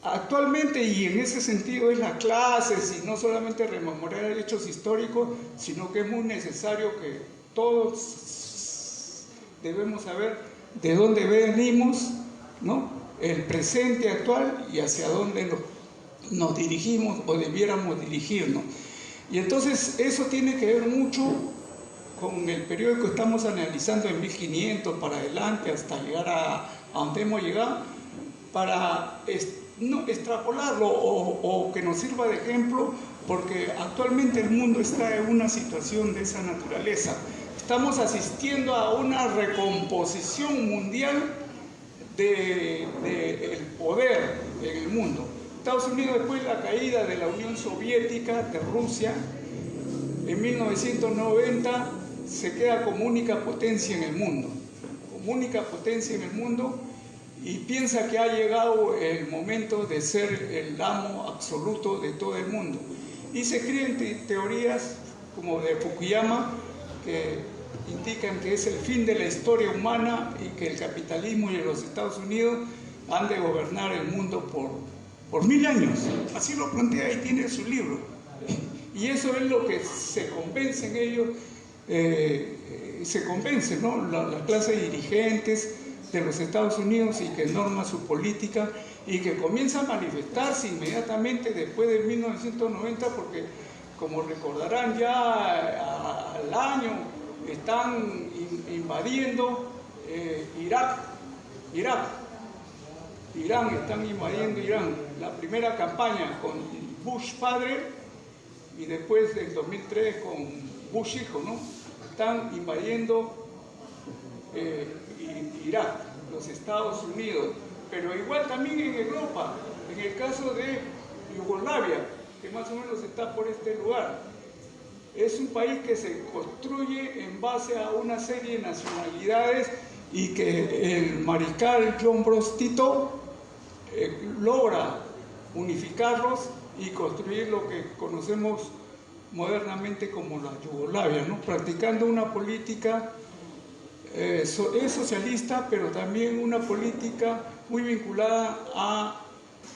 actualmente, y en ese sentido es las clases, y no solamente rememorar hechos históricos, sino que es muy necesario que todos debemos saber de dónde venimos, ¿no? El presente actual y hacia dónde nos dirigimos o debiéramos dirigirnos. Y entonces eso tiene que ver mucho con el periodo que estamos analizando en 1500 para adelante hasta llegar a donde hemos llegado, para extrapolarlo o que nos sirva de ejemplo, porque actualmente el mundo está en una situación de esa naturaleza. Estamos asistiendo a una recomposición mundial del poder en el mundo. Estados Unidos, después de la caída de la Unión Soviética, de Rusia, en 1990 se queda como única potencia en el mundo, y piensa que ha llegado el momento de ser el amo absoluto de todo el mundo. Y se crean teorías como de Fukuyama que indican que es el fin de la historia humana y que el capitalismo y los Estados Unidos han de gobernar el mundo por 1000 años. Así lo plantea y tiene su libro. Y eso es lo que se convencen ellos, ¿no? La clase de dirigentes de los Estados Unidos, y que norma su política y que comienza a manifestarse inmediatamente después de 1990, porque como recordarán ya al año están invadiendo Irán, están invadiendo Irán. La primera campaña con Bush padre y después del 2003 con Bush hijo, ¿no? Están invadiendo Irak, los Estados Unidos, pero igual también en Europa, en el caso de Yugoslavia, que más o menos está por este lugar. Es un país que se construye en base a una serie de nacionalidades y que el mariscal John Broz Tito logra unificarlos y construir lo que conocemos modernamente como la Yugoslavia, ¿no? Practicando una política es socialista, pero también una política muy vinculada a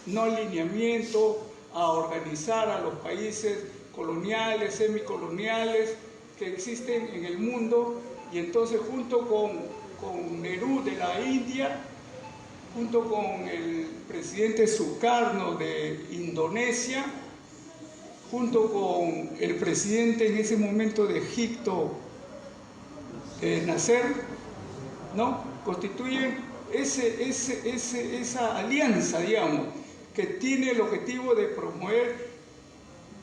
no alineamiento, a organizar a los países coloniales, semicoloniales que existen en el mundo. Y entonces junto con Nehru de la India, junto con el presidente Sukarno de Indonesia, junto con el presidente en ese momento de Egipto, Nasser, ¿no? Constituyen esa alianza, digamos, que tiene el objetivo de promover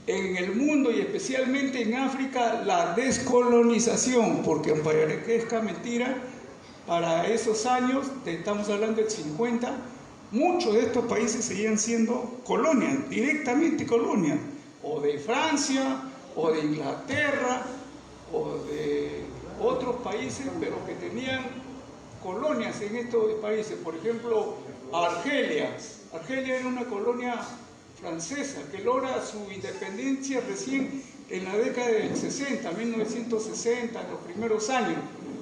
en el mundo y especialmente en África la descolonización, porque aunque parezca mentira, para esos años, estamos hablando del 50, muchos de estos países seguían siendo colonias, directamente colonias, o de Francia, o de Inglaterra, o de otros países, pero que tenían colonias en estos países. Por ejemplo, Argelia. Argelia era una colonia francesa que logra su independencia recién en la década del 60, 1960, en los primeros años.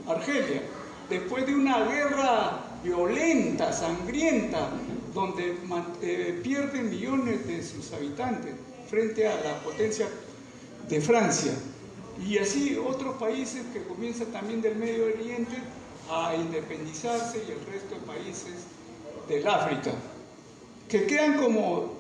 Argelia, después de una guerra violenta, sangrienta, donde pierden millones de sus habitantes frente a la potencia de Francia. Y así otros países que comienzan también del Medio Oriente a independizarse, y el resto de países del África, que quedan como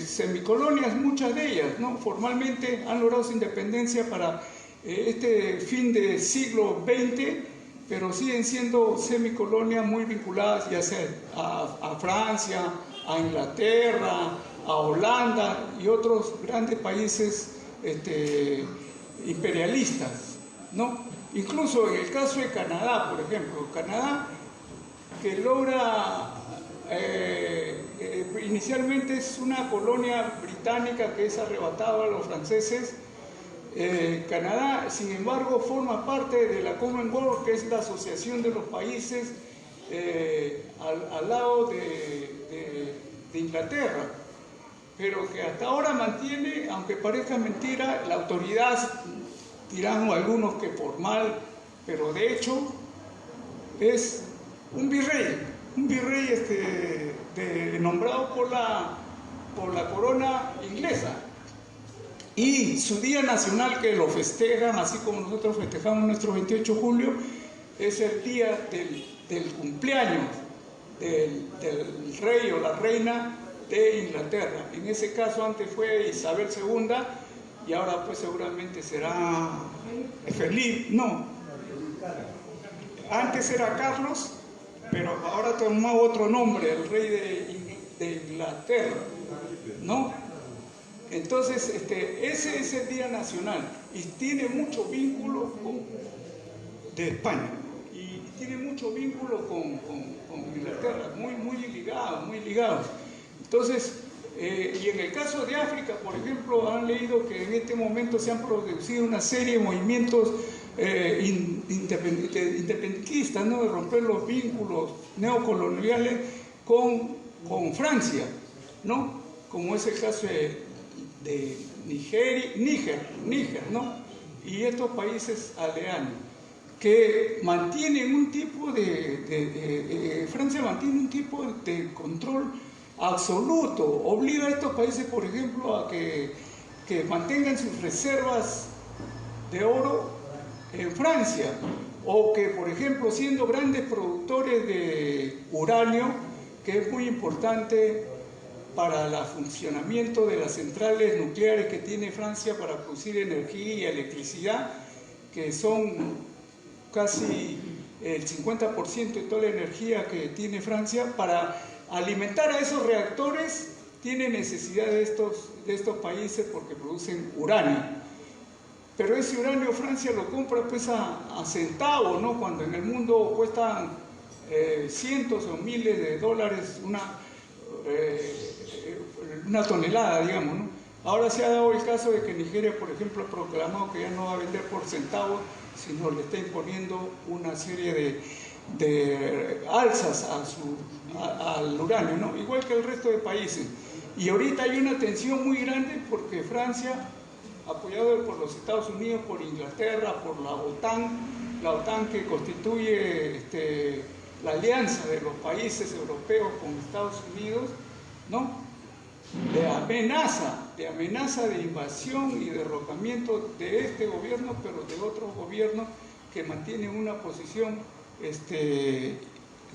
semicolonias, muchas de ellas, ¿no? Formalmente han logrado su independencia para este fin del siglo XX, pero siguen siendo semicolonias muy vinculadas ya sea a Francia, a Inglaterra, a Holanda y otros grandes países imperialistas, ¿no? Incluso en el caso de Canadá, por ejemplo, Canadá que logra, inicialmente es una colonia británica que es arrebatada a los franceses. Canadá, sin embargo, forma parte de la Commonwealth, que es la asociación de los países al lado de Inglaterra, pero que hasta ahora mantiene, aunque parezca mentira, la autoridad, dirán algunos que formal, pero de hecho es un virrey nombrado por la corona inglesa. Y su día nacional, que lo festejan, así como nosotros festejamos nuestro 28 de julio, es el día del cumpleaños del rey o la reina de Inglaterra. En ese caso antes fue Isabel II y ahora pues seguramente será Felipe, no. Antes era Carlos, pero ahora tomó otro nombre, el rey de Inglaterra, ¿no? Entonces, ese es el Día Nacional y tiene mucho vínculo de España y tiene mucho vínculo con Inglaterra, muy ligados. Entonces, y en el caso de África, por ejemplo, han leído que en este momento se han producido una serie de movimientos independentistas, ¿no? De romper los vínculos neocoloniales con Francia, ¿no? Como es el caso de Níger, ¿no? Y estos países aledaños, que mantienen un tipo Francia mantiene un tipo de control absoluto, obliga a estos países, por ejemplo, a que mantengan sus reservas de oro en Francia, o que, por ejemplo, siendo grandes productores de uranio, que es muy importante para el funcionamiento de las centrales nucleares que tiene Francia para producir energía y electricidad, que son casi el 50% de toda la energía que tiene Francia. Para alimentar a esos reactores tiene necesidad de estos países porque producen uranio. Pero ese uranio Francia lo compra pues a centavos, ¿no? Cuando en el mundo cuestan cientos o miles de dólares una tonelada, digamos, ¿no? Ahora se ha dado el caso de que Nigeria, por ejemplo, ha proclamado que ya no va a vender por centavos, sino le está imponiendo una serie de alzas al uranio, ¿no? Igual que el resto de países. Y ahorita hay una tensión muy grande porque Francia, apoyado por los Estados Unidos, por Inglaterra, por la OTAN que constituye la alianza de los países europeos con Estados Unidos, ¿no? de amenaza de invasión y derrocamiento de este gobierno, pero de otros gobiernos que mantienen una posición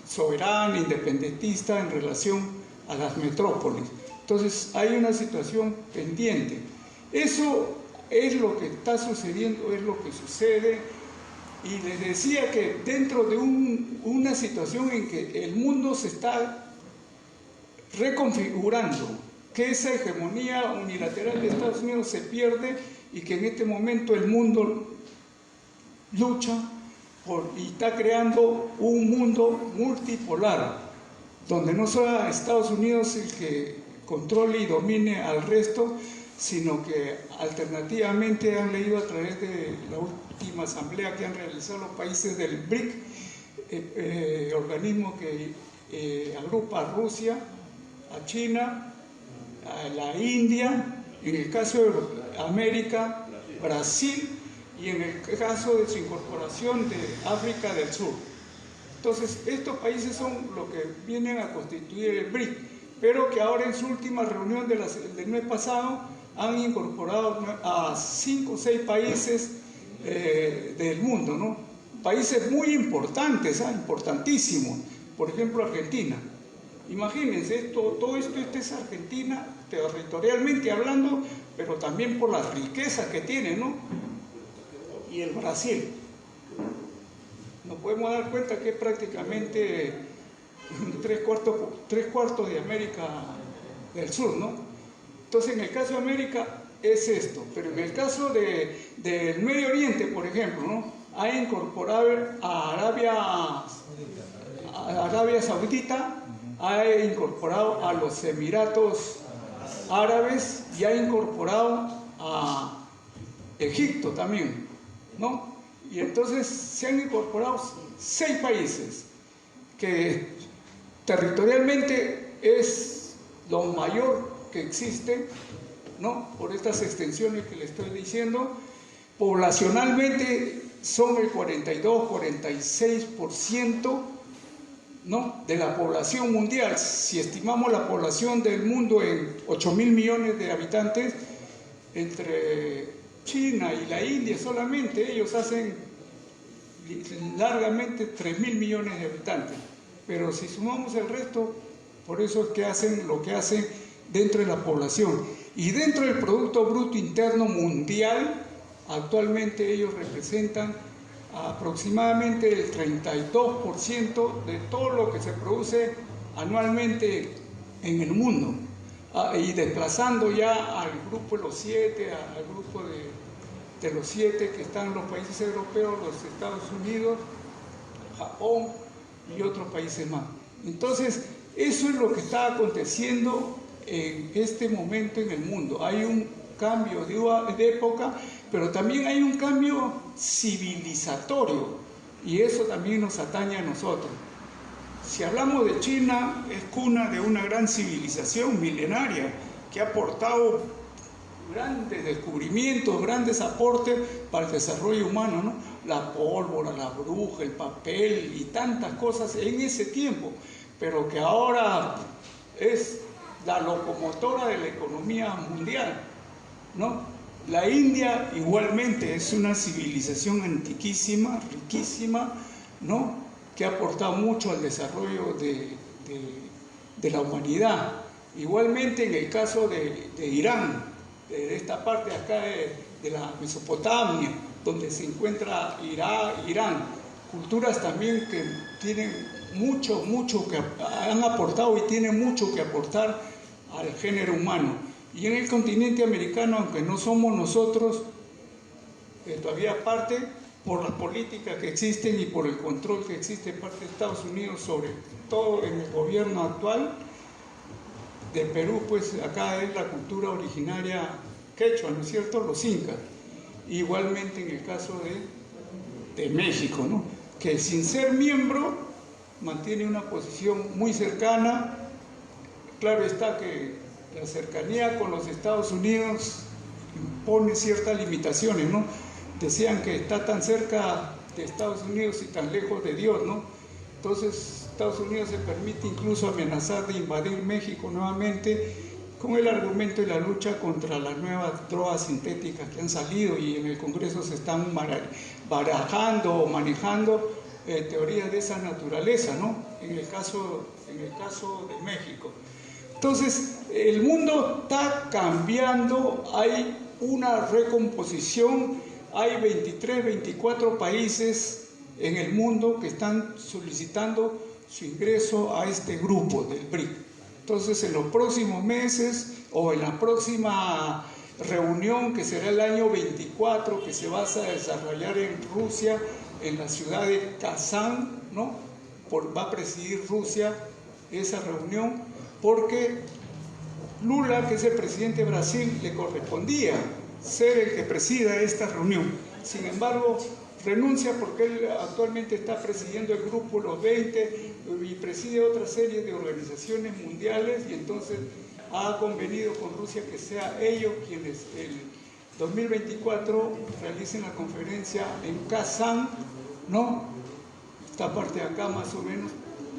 soberana, independentista en relación a las metrópolis. Entonces hay una situación pendiente. Eso es lo que está sucediendo, es lo que sucede. Y les decía que dentro de una situación en que el mundo se está reconfigurando, que esa hegemonía unilateral de Estados Unidos se pierde y que en este momento el mundo lucha y está creando un mundo multipolar, donde no sea Estados Unidos el que controle y domine al resto, sino que alternativamente han leído a través de la última asamblea que han realizado los países del BRIC, organismo que agrupa a Rusia, a China, a la India, en el caso de América, Brasil, y en el caso de su incorporación de África del Sur. Entonces, estos países son los que vienen a constituir el BRIC, pero que ahora en su última reunión del mes pasado han incorporado a 5 o 6 países del mundo, ¿no? Países muy importantes, importantísimos. Por ejemplo, Argentina. Imagínense, todo esto es Argentina, territorialmente hablando, pero también por la riqueza que tiene, ¿no? Y el Brasil. Nos podemos dar cuenta que es prácticamente 3/4 de América del Sur, ¿no? Entonces, en el caso de América es esto, pero en el caso del Medio Oriente, por ejemplo, ¿no? Ha incorporado a Arabia Saudita, ha incorporado a los Emiratos Árabes y ha incorporado a Egipto también, ¿no? Y entonces se han incorporado 6 países que territorialmente es lo mayor que existe, ¿no? Por estas extensiones que le estoy diciendo. Poblacionalmente son el 42-46%, ¿no? De la población mundial. Si estimamos la población del mundo en 8.000 millones de habitantes, entre China y la India solamente ellos hacen largamente 3.000 millones de habitantes. Pero si sumamos el resto, por eso es que hacen lo que hacen dentro de la población. Y dentro del Producto Bruto Interno Mundial, actualmente ellos representan aproximadamente el 32% de todo lo que se produce anualmente en el mundo. Y desplazando ya al grupo de los 7, al grupo de los 7 que están los países europeos, los Estados Unidos, Japón y otros países más. Entonces, eso es lo que está aconteciendo en este momento en el mundo. Hay un cambio de época, pero también hay un cambio civilizatorio, y eso también nos atañe a nosotros. Si hablamos de China, es cuna de una gran civilización milenaria que ha aportado grandes descubrimientos, grandes aportes para el desarrollo humano, ¿no? La pólvora, la bruja, el papel y tantas cosas en ese tiempo, pero que ahora es la locomotora de la economía mundial, ¿no? La India igualmente es una civilización antiquísima, riquísima, ¿no? Que ha aportado mucho al desarrollo de la humanidad. Igualmente en el caso de Irán, de esta parte acá de la Mesopotamia, donde se encuentra Irán, culturas también que tienen mucho que han aportado y tienen mucho que aportar al género humano. Y en el continente americano, aunque no somos nosotros, todavía parte por las políticas que existen y por el control que existe en parte de Estados Unidos, sobre todo en el gobierno actual de Perú, pues acá es la cultura originaria quechua, ¿no es cierto?, los incas. Igualmente en el caso de México, ¿no?, que sin ser miembro mantiene una posición muy cercana. Claro está que la cercanía con los Estados Unidos impone ciertas limitaciones, ¿no? Decían que está tan cerca de Estados Unidos y tan lejos de Dios, ¿no? Entonces Estados Unidos se permite incluso amenazar de invadir México nuevamente con el argumento de la lucha contra las nuevas drogas sintéticas que han salido, y en el Congreso se están barajando o manejando teorías de esa naturaleza, ¿no? En el caso de México. Entonces, el mundo está cambiando, hay una recomposición, hay 23, 24 países en el mundo que están solicitando su ingreso a este grupo del BRIC. Entonces, en los próximos meses o en la próxima reunión, que será el año 24, que se va a desarrollar en Rusia, en la ciudad de Kazán, ¿no? Va a presidir Rusia esa reunión, porque Lula, que es el presidente de Brasil, le correspondía ser el que presida esta reunión. Sin embargo, renuncia porque él actualmente está presidiendo el grupo Los 20 y preside otra serie de organizaciones mundiales, y entonces ha convenido con Rusia que sea ellos quienes el 2024 realicen la conferencia en Kazán, ¿no? Esta parte de acá más o menos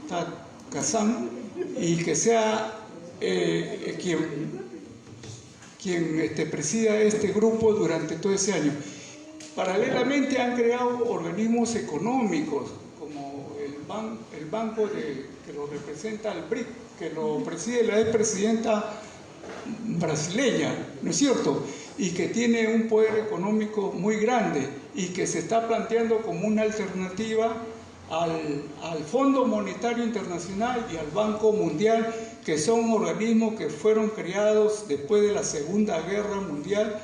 está Kazán, y que sea quien presida este grupo durante todo ese año. Paralelamente han creado organismos económicos, como el banco que lo representa el BRIC, que lo preside la expresidenta brasileña, ¿no es cierto? Y que tiene un poder económico muy grande y que se está planteando como una alternativa al Fondo Monetario Internacional y al Banco Mundial, que son organismos que fueron creados después de la Segunda Guerra Mundial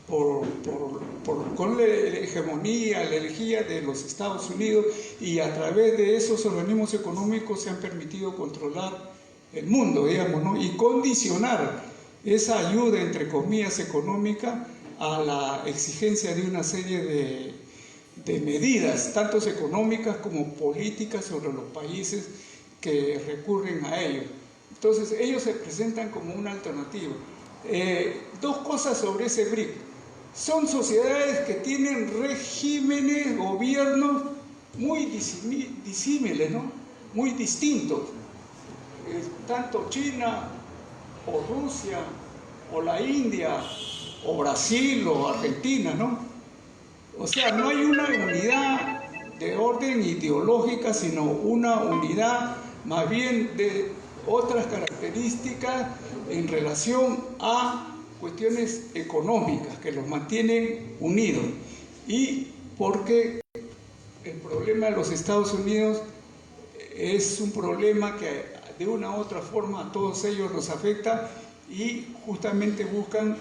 con la hegemonía, la energía de los Estados Unidos, y a través de esos organismos económicos se han permitido controlar el mundo, digamos, ¿no? Y condicionar esa ayuda, entre comillas, económica a la exigencia de una serie de medidas, tanto económicas como políticas, sobre los países que recurren a ello. Entonces, ellos se presentan como una alternativa. Dos cosas sobre ese BRIC. Son sociedades que tienen regímenes, gobiernos muy disímiles, ¿no? Muy distintos. Tanto China o Rusia o la India o Brasil o Argentina, ¿no? O sea, no hay una unidad de orden ideológica, sino una unidad más bien de otras características en relación a cuestiones económicas que los mantienen unidos. Y porque el problema de los Estados Unidos es un problema que de una u otra forma a todos ellos los afecta, y justamente buscan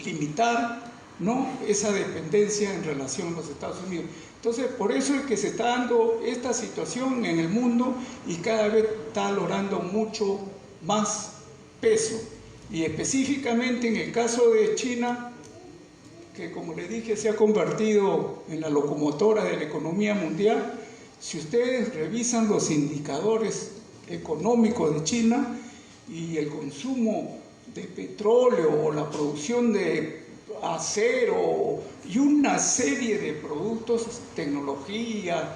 limitar, ¿no?, esa dependencia en relación a los Estados Unidos. Entonces, por eso es que se está dando esta situación en el mundo y cada vez está logrando mucho más peso. Y específicamente en el caso de China, que como les dije se ha convertido en la locomotora de la economía mundial. Si ustedes revisan los indicadores económicos de China y el consumo de petróleo o la producción de acero y una serie de productos, tecnología,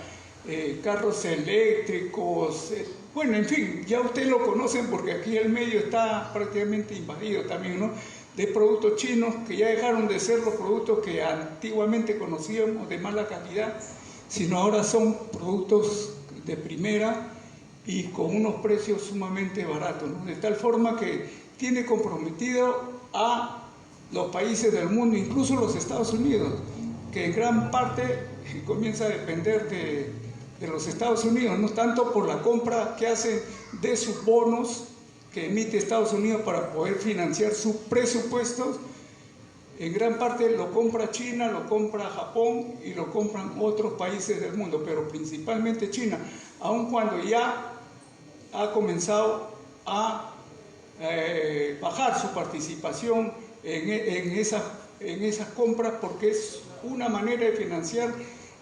carros eléctricos, bueno, en fin, ya ustedes lo conocen porque aquí el medio está prácticamente invadido también, ¿no?, de productos chinos que ya dejaron de ser los productos que antiguamente conocíamos de mala calidad, sino ahora son productos de primera y con unos precios sumamente baratos, ¿no? De tal forma que tiene comprometido a los países del mundo, incluso los Estados Unidos, que en gran parte comienza a depender de los Estados Unidos, no tanto por la compra que hacen de sus bonos que emite Estados Unidos para poder financiar sus presupuestos. En gran parte lo compra China, lo compra Japón y lo compran otros países del mundo, pero principalmente China, aun cuando ya ha comenzado a bajar su participación en esas compras, porque es una manera de financiar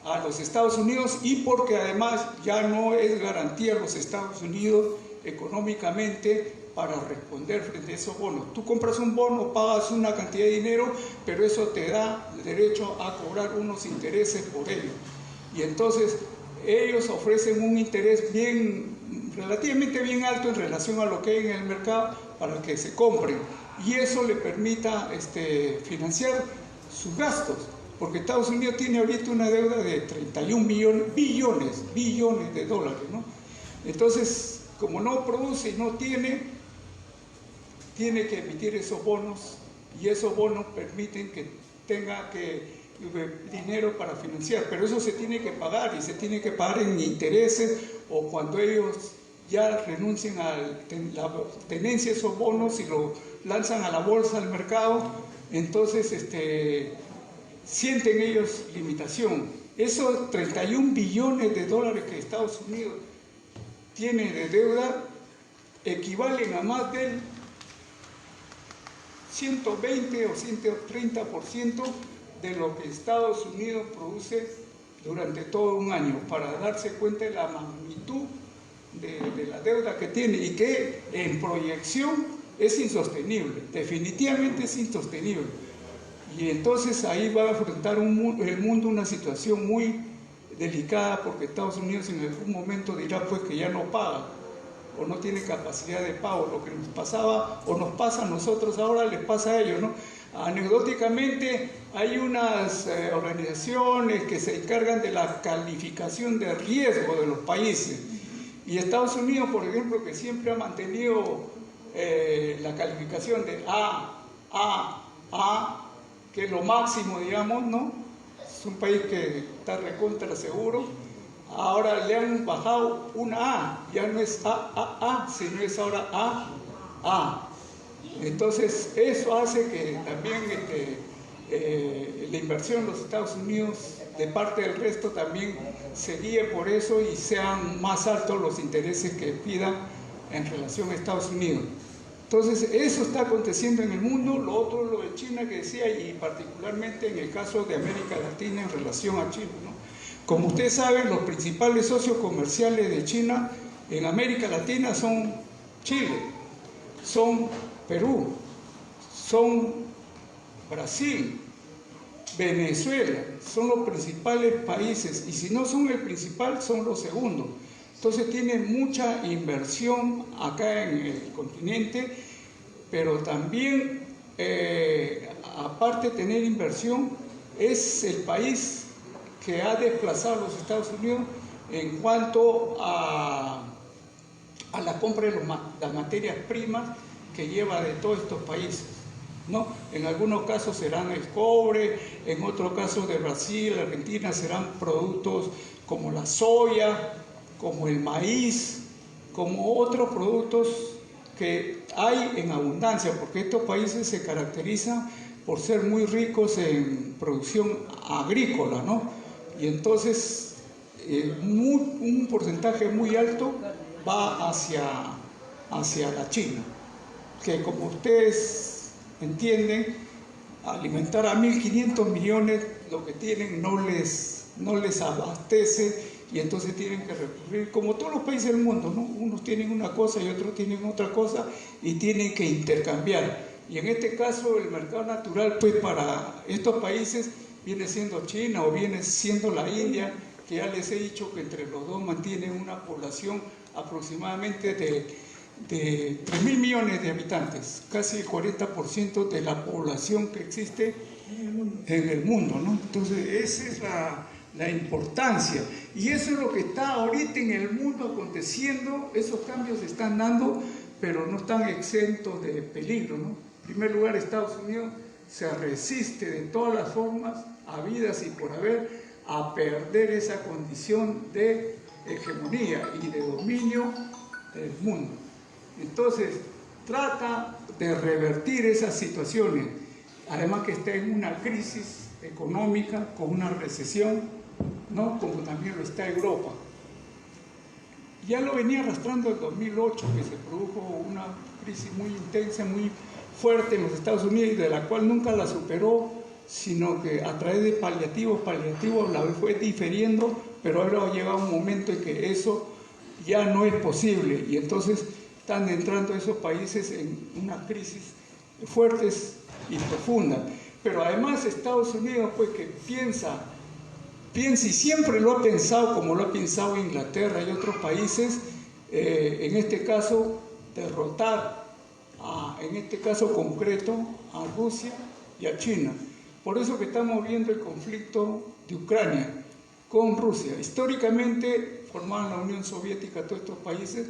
a los Estados Unidos y porque además ya no es garantía a los Estados Unidos económicamente para responder frente a esos bonos. Tú compras un bono, pagas una cantidad de dinero, pero eso te da derecho a cobrar unos intereses por ello. Y entonces ellos ofrecen un interés relativamente bien alto en relación a lo que hay en el mercado para que se compren. Y eso le permita financiar sus gastos. Porque Estados Unidos tiene ahorita una deuda de 31 billones de dólares, ¿no? Entonces, como no produce y no tiene que emitir esos bonos, y esos bonos permiten que tenga dinero para financiar, pero eso se tiene que pagar, y se tiene que pagar en intereses, o cuando ellos ya renuncien a la tenencia de esos bonos y lo lanzan a la bolsa, al mercado, entonces sienten ellos limitación. Esos 31 billones de dólares que Estados Unidos tiene de deuda equivalen a más del 120 o 130% de lo que Estados Unidos produce durante todo un año, para darse cuenta de la magnitud de la deuda que tiene y que en proyección es insostenible, definitivamente es insostenible. Y entonces ahí va a afrontar el mundo una situación muy delicada, porque Estados Unidos en algún momento dirá pues que ya no paga o no tiene capacidad de pago. Lo que nos pasaba o nos pasa a nosotros ahora les pasa a ellos, ¿no? Anecdóticamente hay unas organizaciones que se encargan de la calificación de riesgo de los países, y Estados Unidos, por ejemplo, que siempre ha mantenido la calificación de A, que es lo máximo, digamos, ¿no? Es un país que está recontra seguro. Ahora le han bajado una A, ya no es A, sino es ahora A. Entonces eso hace que también la inversión en los Estados Unidos de parte del resto también se guíe por eso y sean más altos los intereses que pidan en relación a Estados Unidos. Entonces eso está aconteciendo en el mundo. Lo otro es lo de China que decía, y particularmente en el caso de América Latina en relación a China, ¿no? Como ustedes saben, los principales socios comerciales de China en América Latina son Chile, son Perú, son Brasil, Venezuela, son los principales países, y si no son el principal, son los segundos. Entonces tienen mucha inversión acá en el continente, pero también, aparte de tener inversión, es el país que ha desplazado a los Estados Unidos en cuanto a la compra de las materias primas que lleva de todos estos países, ¿no? En algunos casos serán el cobre, en otros casos de Brasil, Argentina, serán productos como la soya, como el maíz, como otros productos que hay en abundancia, porque estos países se caracterizan por ser muy ricos en producción agrícola, ¿no? Y entonces un porcentaje muy alto va hacia la China, que como ustedes entienden, alimentar a 1.500 millones lo que tienen no les abastece, y entonces tienen que recurrir, como todos los países del mundo, ¿no? Unos tienen una cosa y otros tienen otra cosa, y tienen que intercambiar. Y en este caso el mercado natural, pues para estos países viene siendo China o viene siendo la India, que ya les he dicho que entre los dos mantienen una población aproximadamente de 3.000 millones de habitantes, casi el 40% de la población que existe en el mundo, ¿no? Entonces esa es la importancia, y eso es lo que está ahorita en el mundo aconteciendo. Esos cambios se están dando, pero no están exentos de peligro, ¿no? En primer lugar, Estados Unidos se resiste de todas las formas, habidas y por haber, a perder esa condición de hegemonía y de dominio del mundo. Entonces, trata de revertir esas situaciones, además que está en una crisis económica, con una recesión, ¿no? Como también lo está Europa. Ya lo venía arrastrando el 2008, que se produjo una crisis muy intensa, muy fuerte en los Estados Unidos, y de la cual nunca la superó, sino que a través de paliativos la fue diferiendo, pero ahora ha llegado un momento en que eso ya no es posible, y entonces están entrando esos países en una crisis fuertes y profunda. Pero además Estados Unidos, pues, que piensa y siempre lo ha pensado como lo ha pensado Inglaterra y otros países, en este caso derrotar en este caso concreto a Rusia y a China. Por eso que estamos viendo el conflicto de Ucrania con Rusia. Históricamente formaban la Unión Soviética todos estos países.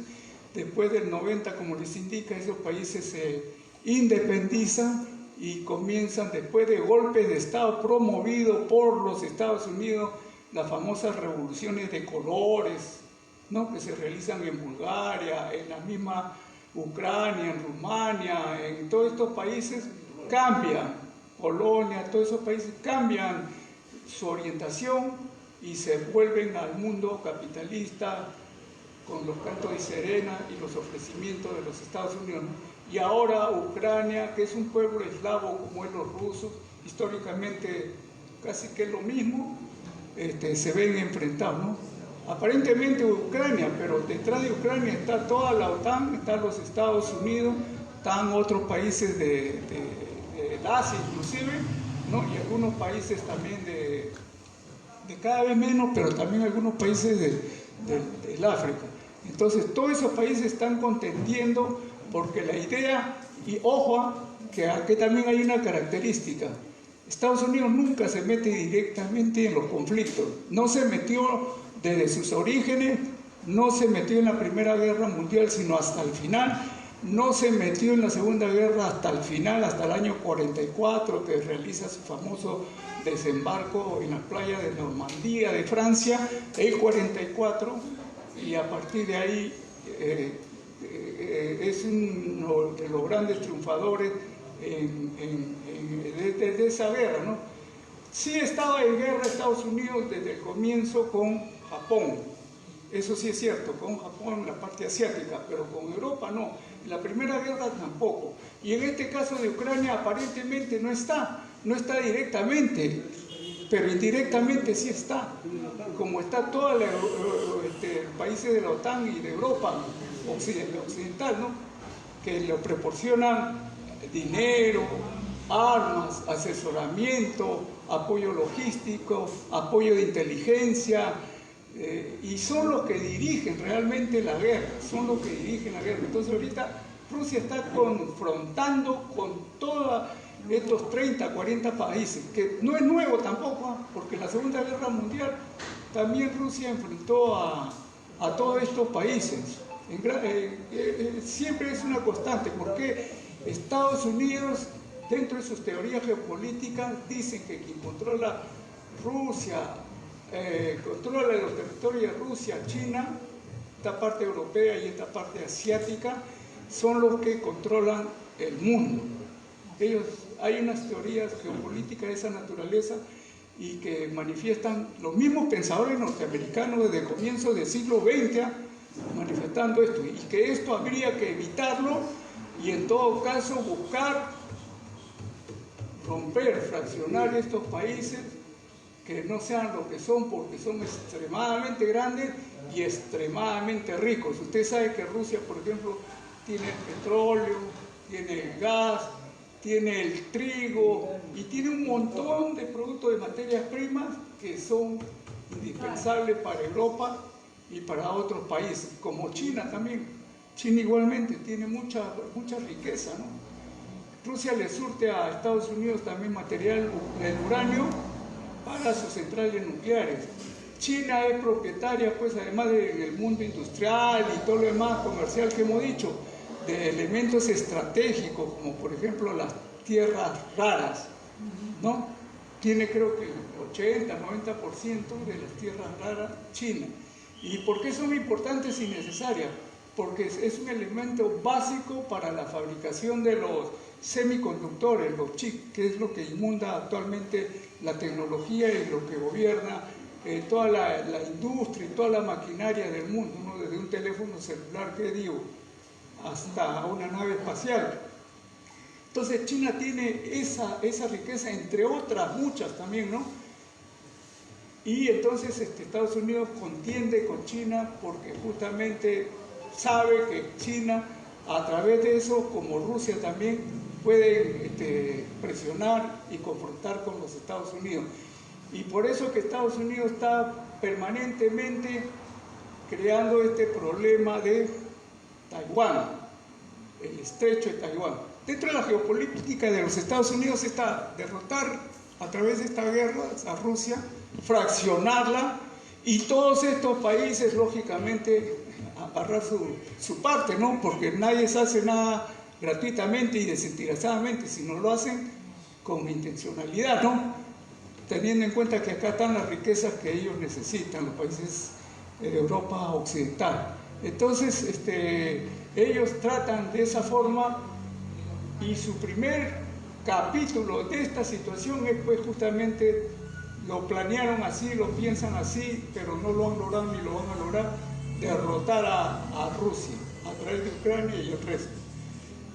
Después del 90, como les indica, esos países se independizan y comienzan, después de golpes de Estado promovidos por los Estados Unidos, las famosas revoluciones de colores, ¿no? Que se realizan en Bulgaria, en la misma Ucrania, en Rumania, en todos estos países cambian, Polonia, todos esos países cambian su orientación y se vuelven al mundo capitalista con los cantos de sirena y los ofrecimientos de los Estados Unidos, ¿no? y ahora Ucrania, que es un pueblo eslavo como es los rusos, históricamente casi que es lo mismo, se ven enfrentados, ¿no? Aparentemente Ucrania, pero detrás de Ucrania está toda la OTAN, están los Estados Unidos, están otros países de Asia inclusive, ¿no? Y algunos países también de cada vez menos, pero también algunos países del África. Entonces todos esos países están contendiendo porque la idea, y ojo, que aquí también hay una característica: Estados Unidos nunca se mete directamente en los conflictos, no se metió desde sus orígenes, no se metió en la Primera Guerra Mundial sino hasta el final, no se metió en la Segunda Guerra hasta el final, hasta el año 44, que realiza su famoso desembarco en las playas de Normandía de Francia, el 44, y a partir de ahí es uno de los grandes triunfadores de esa guerra, ¿no? Sí estaba en guerra Estados Unidos desde el comienzo con Japón, eso sí es cierto, con Japón, la parte asiática, pero con Europa no, en la Primera Guerra tampoco. Y en este caso de Ucrania aparentemente no está directamente, pero indirectamente sí está, como está todos los países de la OTAN y de Europa occidental, ¿no? Que le proporcionan dinero, armas, asesoramiento, apoyo logístico, apoyo de inteligencia, y son los que dirigen realmente la guerra, Entonces ahorita Rusia está confrontando con todos estos 30, 40 países, que no es nuevo tampoco, porque en la Segunda Guerra Mundial también Rusia enfrentó a todos estos países. Siempre es una constante, porque Estados Unidos, dentro de sus teorías geopolíticas, dicen que quien controla Rusia, controla los territorios de Rusia, China, esta parte europea y esta parte asiática, son los que controlan el mundo. Hay unas teorías geopolíticas de esa naturaleza y que manifiestan los mismos pensadores norteamericanos desde el comienzo del siglo XX, manifestando esto, y que esto habría que evitarlo y en todo caso buscar romper, fraccionar estos países, que no sean lo que son, porque son extremadamente grandes y extremadamente ricos. Usted sabe que Rusia, por ejemplo, tiene el petróleo, tiene el gas, tiene el trigo y tiene un montón de productos de materias primas que son indispensables para Europa y para otros países, como China también. China igualmente tiene mucha riqueza, ¿no? Rusia le surte a Estados Unidos también material, el uranio, para sus centrales nucleares. China es propietaria, pues, además del mundo industrial y todo lo demás comercial que hemos dicho, de elementos estratégicos, como por ejemplo las tierras raras, ¿no? Tiene creo que el 80-90% de las tierras raras China. ¿Y por qué son importantes y necesarias? Porque es un elemento básico para la fabricación de los semiconductores, los chips, que es lo que inunda actualmente la tecnología y lo que gobierna toda la industria y toda la maquinaria del mundo, ¿no? Desde un teléfono celular, ¿qué digo?, hasta una nave espacial. Entonces China tiene esa riqueza, entre otras muchas también, ¿no? Y entonces Estados Unidos contiende con China porque justamente sabe que China, a través de eso, como Rusia también, puede presionar y confrontar con los Estados Unidos. Y por eso que Estados Unidos está permanentemente creando este problema de Taiwán, el estrecho de Taiwán. Dentro de la geopolítica de los Estados Unidos está derrotar a través de esta guerra a Rusia, fraccionarla y todos estos países, lógicamente, agarrar su parte, ¿no? Porque nadie se hace nada gratuitamente y desinteresadamente, sino lo hacen con intencionalidad, ¿no? Teniendo en cuenta que acá están las riquezas que ellos necesitan, los países de Europa Occidental. Entonces, ellos tratan de esa forma y su primer capítulo de esta situación es, pues, justamente, lo planearon así, lo piensan así, pero no lo han logrado ni lo van a lograr, derrotar a Rusia a través de Ucrania y el resto.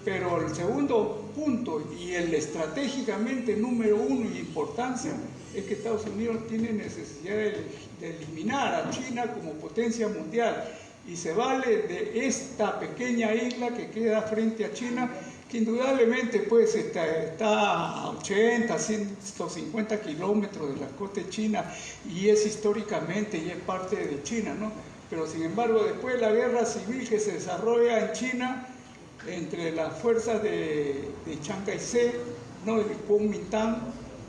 Pero el segundo punto y el estratégicamente número uno en importancia es que Estados Unidos tiene necesidad de eliminar a China como potencia mundial y se vale de esta pequeña isla que queda frente a China, que indudablemente pues está a 80, 150 kilómetros de la costa de China y es históricamente y es parte de China, ¿no? Pero sin embargo después de la guerra civil que se desarrolla en China entre las fuerzas de Chiang Kai-shek, ¿no?, de Kuomintang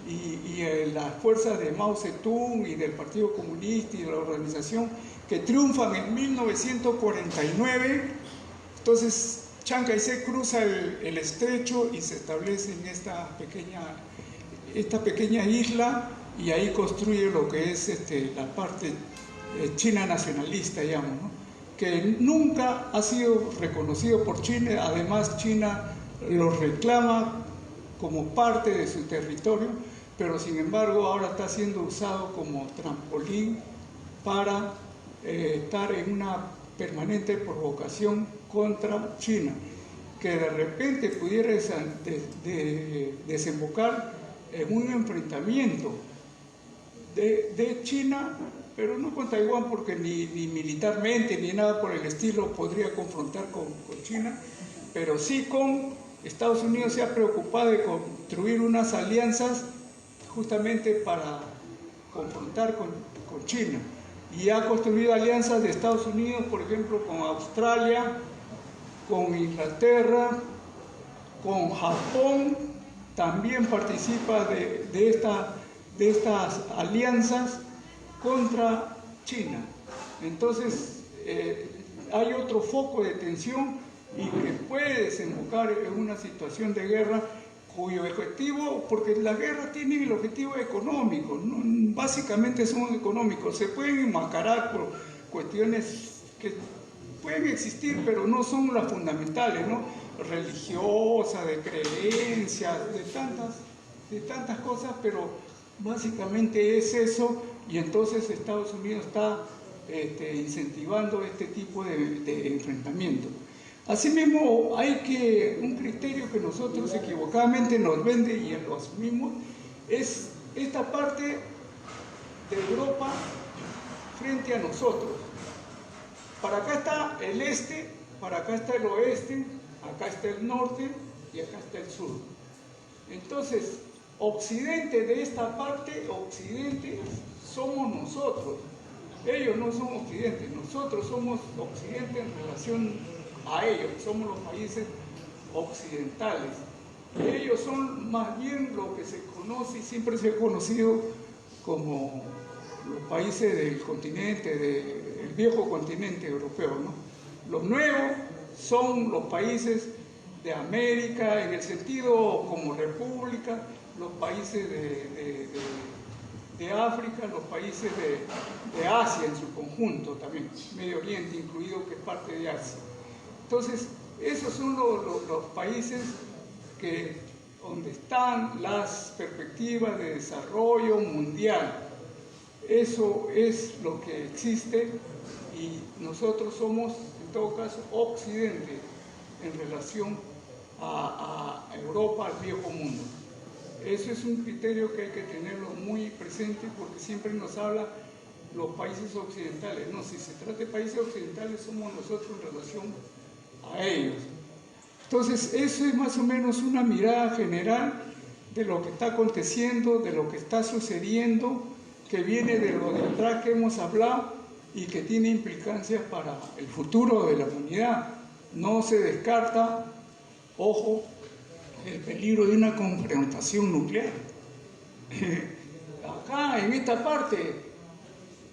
y las fuerzas de Mao Zedong y del Partido Comunista y de la organización que triunfan en 1949, entonces Chiang Kai-shek cruza el estrecho y se establece en esta pequeña isla y ahí construye lo que es la parte China nacionalista, digamos, ¿no?, que nunca ha sido reconocido por China. Además China lo reclama como parte de su territorio, pero sin embargo ahora está siendo usado como trampolín para estar en una permanente provocación contra China, que de repente pudiera desembocar en un enfrentamiento de China, pero no con Taiwán, porque ni militarmente ni nada por el estilo podría confrontar con China, pero sí con Estados Unidos. Se ha preocupado de construir unas alianzas justamente para confrontar con China, y ha construido alianzas de Estados Unidos, por ejemplo, con Australia, con Inglaterra, con Japón, también participa de estas alianzas contra China. Entonces hay otro foco de tensión y que puede desembocar en una situación de guerra cuyo objetivo, porque las guerras tienen el objetivo económico, ¿no? Básicamente son económicos, se pueden enmascarar por cuestiones que pueden existir, pero no son las fundamentales, ¿no?, religiosas, de creencias, de tantas cosas, pero básicamente es eso. Y entonces Estados Unidos está incentivando este tipo de enfrentamiento. Asimismo, hay un criterio que nosotros equivocadamente nos vende y lo asumimos, es esta parte de Europa frente a nosotros. Para acá está el este, para acá está el oeste, acá está el norte y acá está el sur. Entonces, Occidente de esta parte, Occidente somos nosotros. Ellos no son Occidente, nosotros somos Occidente en relación a ellos, somos los países occidentales. Ellos son más bien lo que se conoce y siempre se ha conocido como los países del continente, del viejo continente europeo, ¿no? Los nuevos son los países de América, en el sentido como república, los países de África, los países de Asia en su conjunto también, Medio Oriente incluido, que es parte de Asia. Entonces, esos son los países donde están las perspectivas de desarrollo mundial. Eso es lo que existe y nosotros somos, en todo caso, Occidente en relación a Europa, al viejo mundo. Eso es un criterio que hay que tenerlo muy presente, porque siempre nos habla los países occidentales. No, si se trata de países occidentales, somos nosotros en relación a ellos. Entonces, eso es más o menos una mirada general de lo que está aconteciendo, de lo que está sucediendo, que viene de lo de atrás que hemos hablado y que tiene implicancias para el futuro de la humanidad. No se descarta, ojo, el peligro de una confrontación nuclear. Acá, en esta parte,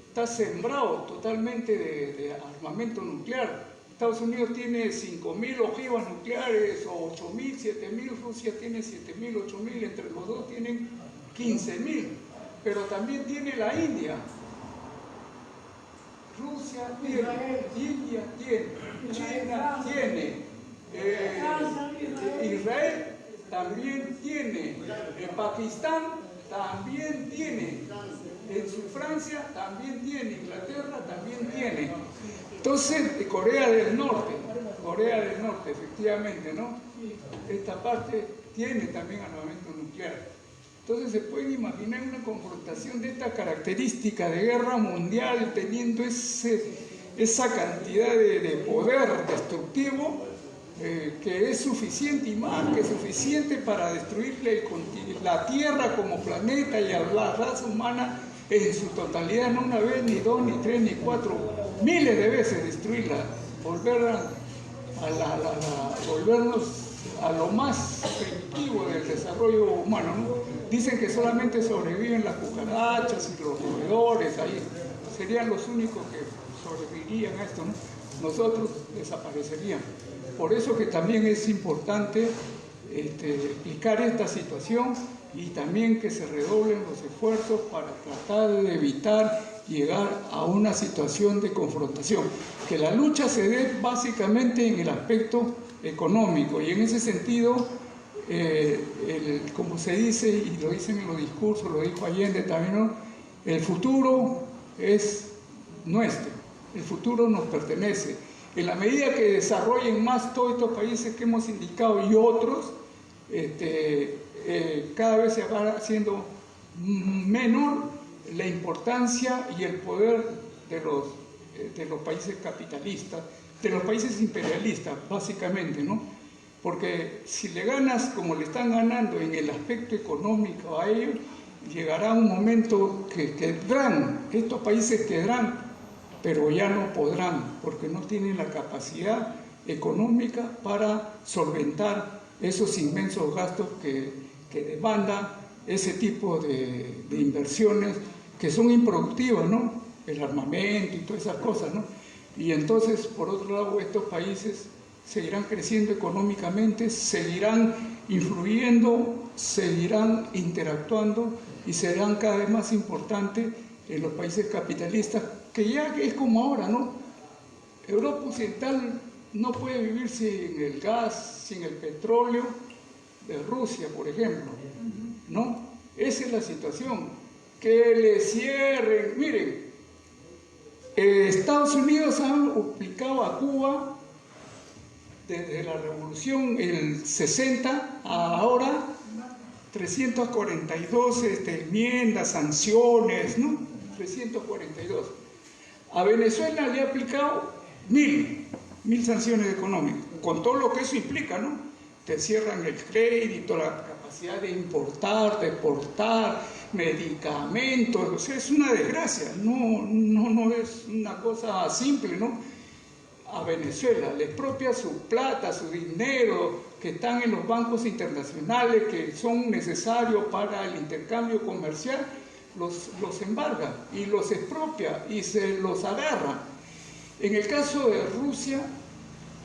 está sembrado totalmente de armamento nuclear. Estados Unidos tiene 5.000 ojivas nucleares, o 8.000, 7.000, Rusia tiene 7.000, 8.000, entre los dos tienen 15.000, pero también tiene la India. Rusia tiene, India tiene, China tiene, Israel también tiene, Pakistán también tiene, en su Francia también tiene, Inglaterra también tiene. Entonces, Corea del Norte. Corea del Norte, efectivamente, ¿no? Esta parte tiene también armamento nuclear. Entonces se pueden imaginar una confrontación de esta característica de guerra mundial teniendo esa cantidad de poder destructivo que es suficiente y más que suficiente para destruirle la Tierra como planeta y a la raza humana en su totalidad, no una vez, ni dos, ni tres, ni cuatro, miles de veces destruirla, volvernos a lo más primitivo del desarrollo humano, ¿no? Dicen que solamente sobreviven las cucarachas y los roedores, ahí serían los únicos que sobrevivirían a esto, ¿no? Nosotros desapareceríamos. Por eso que también es importante explicar esta situación y también que se redoblen los esfuerzos para tratar de evitar llegar a una situación de confrontación. Que la lucha se dé básicamente en el aspecto económico y en ese sentido, como se dice y lo dicen en los discursos, lo dijo Allende también, ¿no? El futuro es nuestro, el futuro nos pertenece. En la medida que desarrollen más todos estos países que hemos indicado y otros, cada vez se va haciendo menor la importancia y el poder de los países capitalistas, de los países imperialistas, básicamente, ¿no? Porque si le ganas como le están ganando en el aspecto económico a ellos, llegará un momento que quedarán, estos países quedarán, pero ya no podrán, porque no tienen la capacidad económica para solventar esos inmensos gastos que demanda ese tipo de inversiones que son improductivas, ¿no? El armamento y todas esas cosas, ¿no? Y entonces, por otro lado, estos países seguirán creciendo económicamente, seguirán influyendo, seguirán interactuando y serán cada vez más importantes en los países capitalistas, que ya es como ahora, ¿no? Europa Occidental no puede vivir sin el gas, sin el petróleo de Rusia, por ejemplo, ¿no? Esa es la situación. Que le cierren. Miren, Estados Unidos ha aplicado a Cuba desde la revolución en el 60 a ahora 342 enmiendas, sanciones, ¿no? 342. A Venezuela le ha aplicado 1000 sanciones económicas, con todo lo que eso implica, ¿no? Te cierran el crédito, la capacidad de importar, de exportar, medicamentos, o sea, es una desgracia, no es una cosa simple, ¿no? A Venezuela le expropia su plata, su dinero, que están en los bancos internacionales, que son necesarios para el intercambio comercial, los embarga y los expropia y se los agarra. En el caso de Rusia,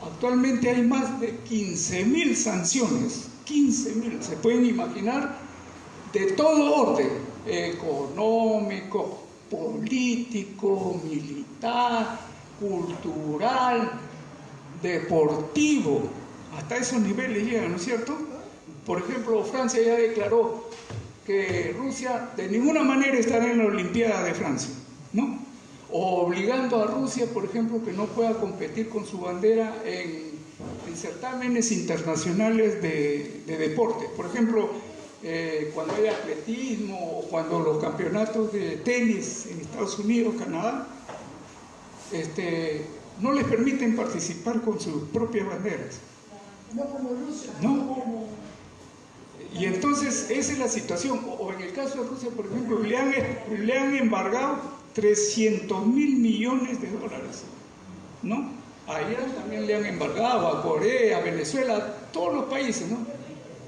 actualmente hay más de 15.000 sanciones, 15.000, se pueden imaginar, de todo orden, económico, político, militar, cultural, deportivo, hasta esos niveles llegan, ¿no es cierto? Por ejemplo, Francia ya declaró que Rusia de ninguna manera estará en la Olimpiada de Francia, ¿no? Obligando a Rusia, por ejemplo, que no pueda competir con su bandera en certámenes internacionales de deporte. Por ejemplo, cuando hay atletismo o cuando los campeonatos de tenis en Estados Unidos, Canadá, no les permiten participar con sus propias banderas. No como Rusia. No. Y entonces esa es la situación. O en el caso de Rusia, por ejemplo, le han embargado 300.000 millones de dólares, ¿no? A Irán también le han embargado, a Corea, a Venezuela, a todos los países, ¿no?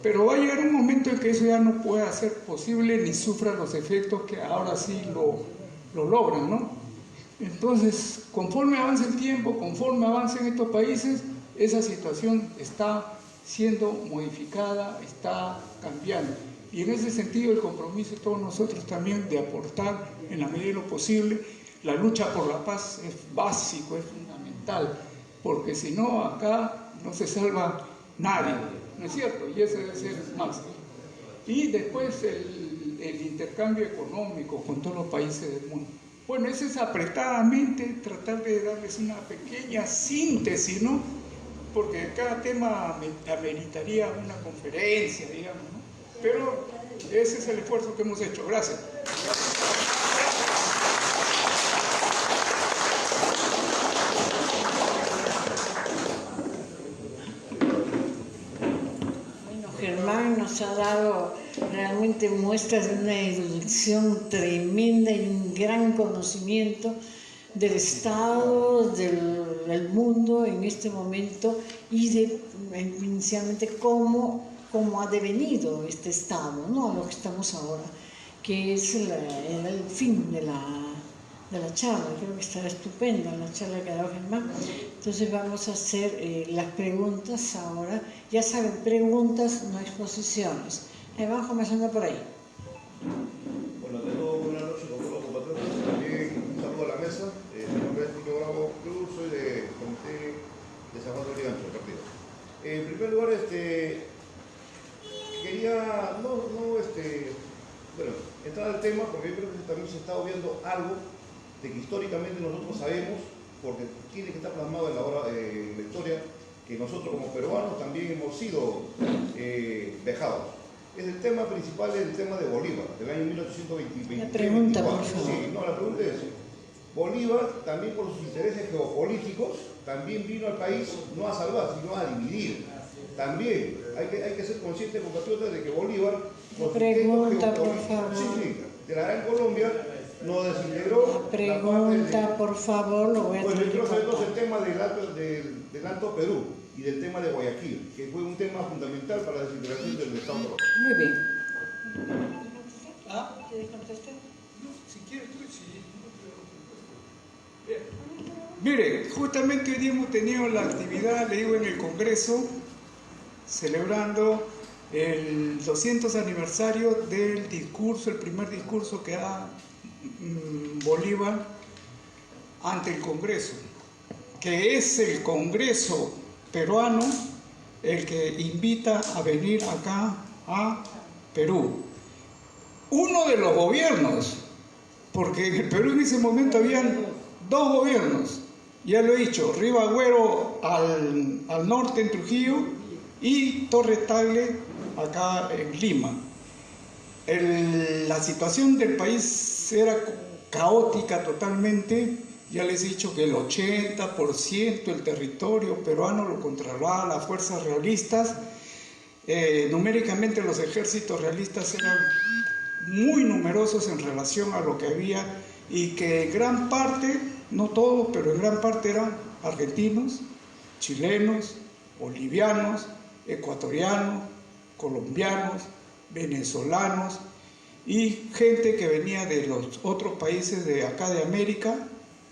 Pero va a llegar un momento en que eso ya no pueda ser posible ni sufra los efectos que ahora sí lo logran, ¿no? Entonces, conforme avance el tiempo, conforme avancen estos países, esa situación está siendo modificada, está cambiando. Y en ese sentido el compromiso de todos nosotros también de aportar en la medida de lo posible. La lucha por la paz es básico, es fundamental, porque si no acá no se salva nadie, ¿no es cierto? Y ese debe ser más. Y después el intercambio económico con todos los países del mundo. Bueno, eso es apretadamente tratar de darles una pequeña síntesis, ¿no? porque cada tema ameritaría una conferencia, digamos, ¿no? Pero ese es el esfuerzo que hemos hecho. Gracias. Germán nos ha dado realmente muestras de una erudición tremenda y un gran conocimiento del Estado, del mundo en este momento y de inicialmente cómo ha devenido este Estado, ¿no? A lo que estamos ahora, que es el fin de la charla. Creo que estará estupenda la charla que ha dado Germán. Entonces vamos a hacer las preguntas ahora. Ya saben, preguntas, no exposiciones. Vamos comenzando por ahí. Bueno, tengo buenas noches con todos los compatriotas. También un saludo a la mesa. Mi nombre es Nico Bravo Cruz, soy del Comité de San Juan de Origancho, del partido. En primer lugar, quería entrar al tema porque yo creo que también se está obviando algo de que históricamente nosotros sabemos, porque tiene que estar plasmado en la historia, que nosotros como peruanos también hemos sido vejados. El tema principal es el tema de Bolívar, del año 1824. La pregunta, por favor. Sí, no, la pregunta es, Bolívar, también por sus intereses geopolíticos, también vino al país no a salvar, sino a dividir. También hay que ser conscientes, compatriotas, de que Bolívar, por pregunta, por favor. Sí, de la Gran Colombia, nos desintegró. La pregunta, por favor, lo voy a Bueno, yo quiero saber entonces el tener. tema del Alto Perú y del tema de Guayaquil, que fue un tema fundamental para la desintegración del Estado peruano. Muy bien. ¿Quieres contestar? No, si quieres tú, sí. Bien. Mire, justamente hoy día hemos tenido la actividad, le digo, en el Congreso, celebrando el 200 aniversario del discurso, el primer discurso que da Bolívar ante el Congreso, que es el Congreso peruano el que invita a venir acá a Perú. Uno de los gobiernos, porque en el Perú en ese momento habían dos gobiernos, ya lo he dicho, Rivagüero al norte en Trujillo y Torres Tagle acá en Lima. La situación del país era caótica totalmente. Ya les he dicho que el 80% del territorio peruano lo controlaban las fuerzas realistas. Numéricamente los ejércitos realistas eran muy numerosos en relación a lo que había, y que en gran parte, no todos, pero en gran parte eran argentinos, chilenos, bolivianos, ecuatorianos, colombianos, venezolanos y gente que venía de los otros países de acá de América,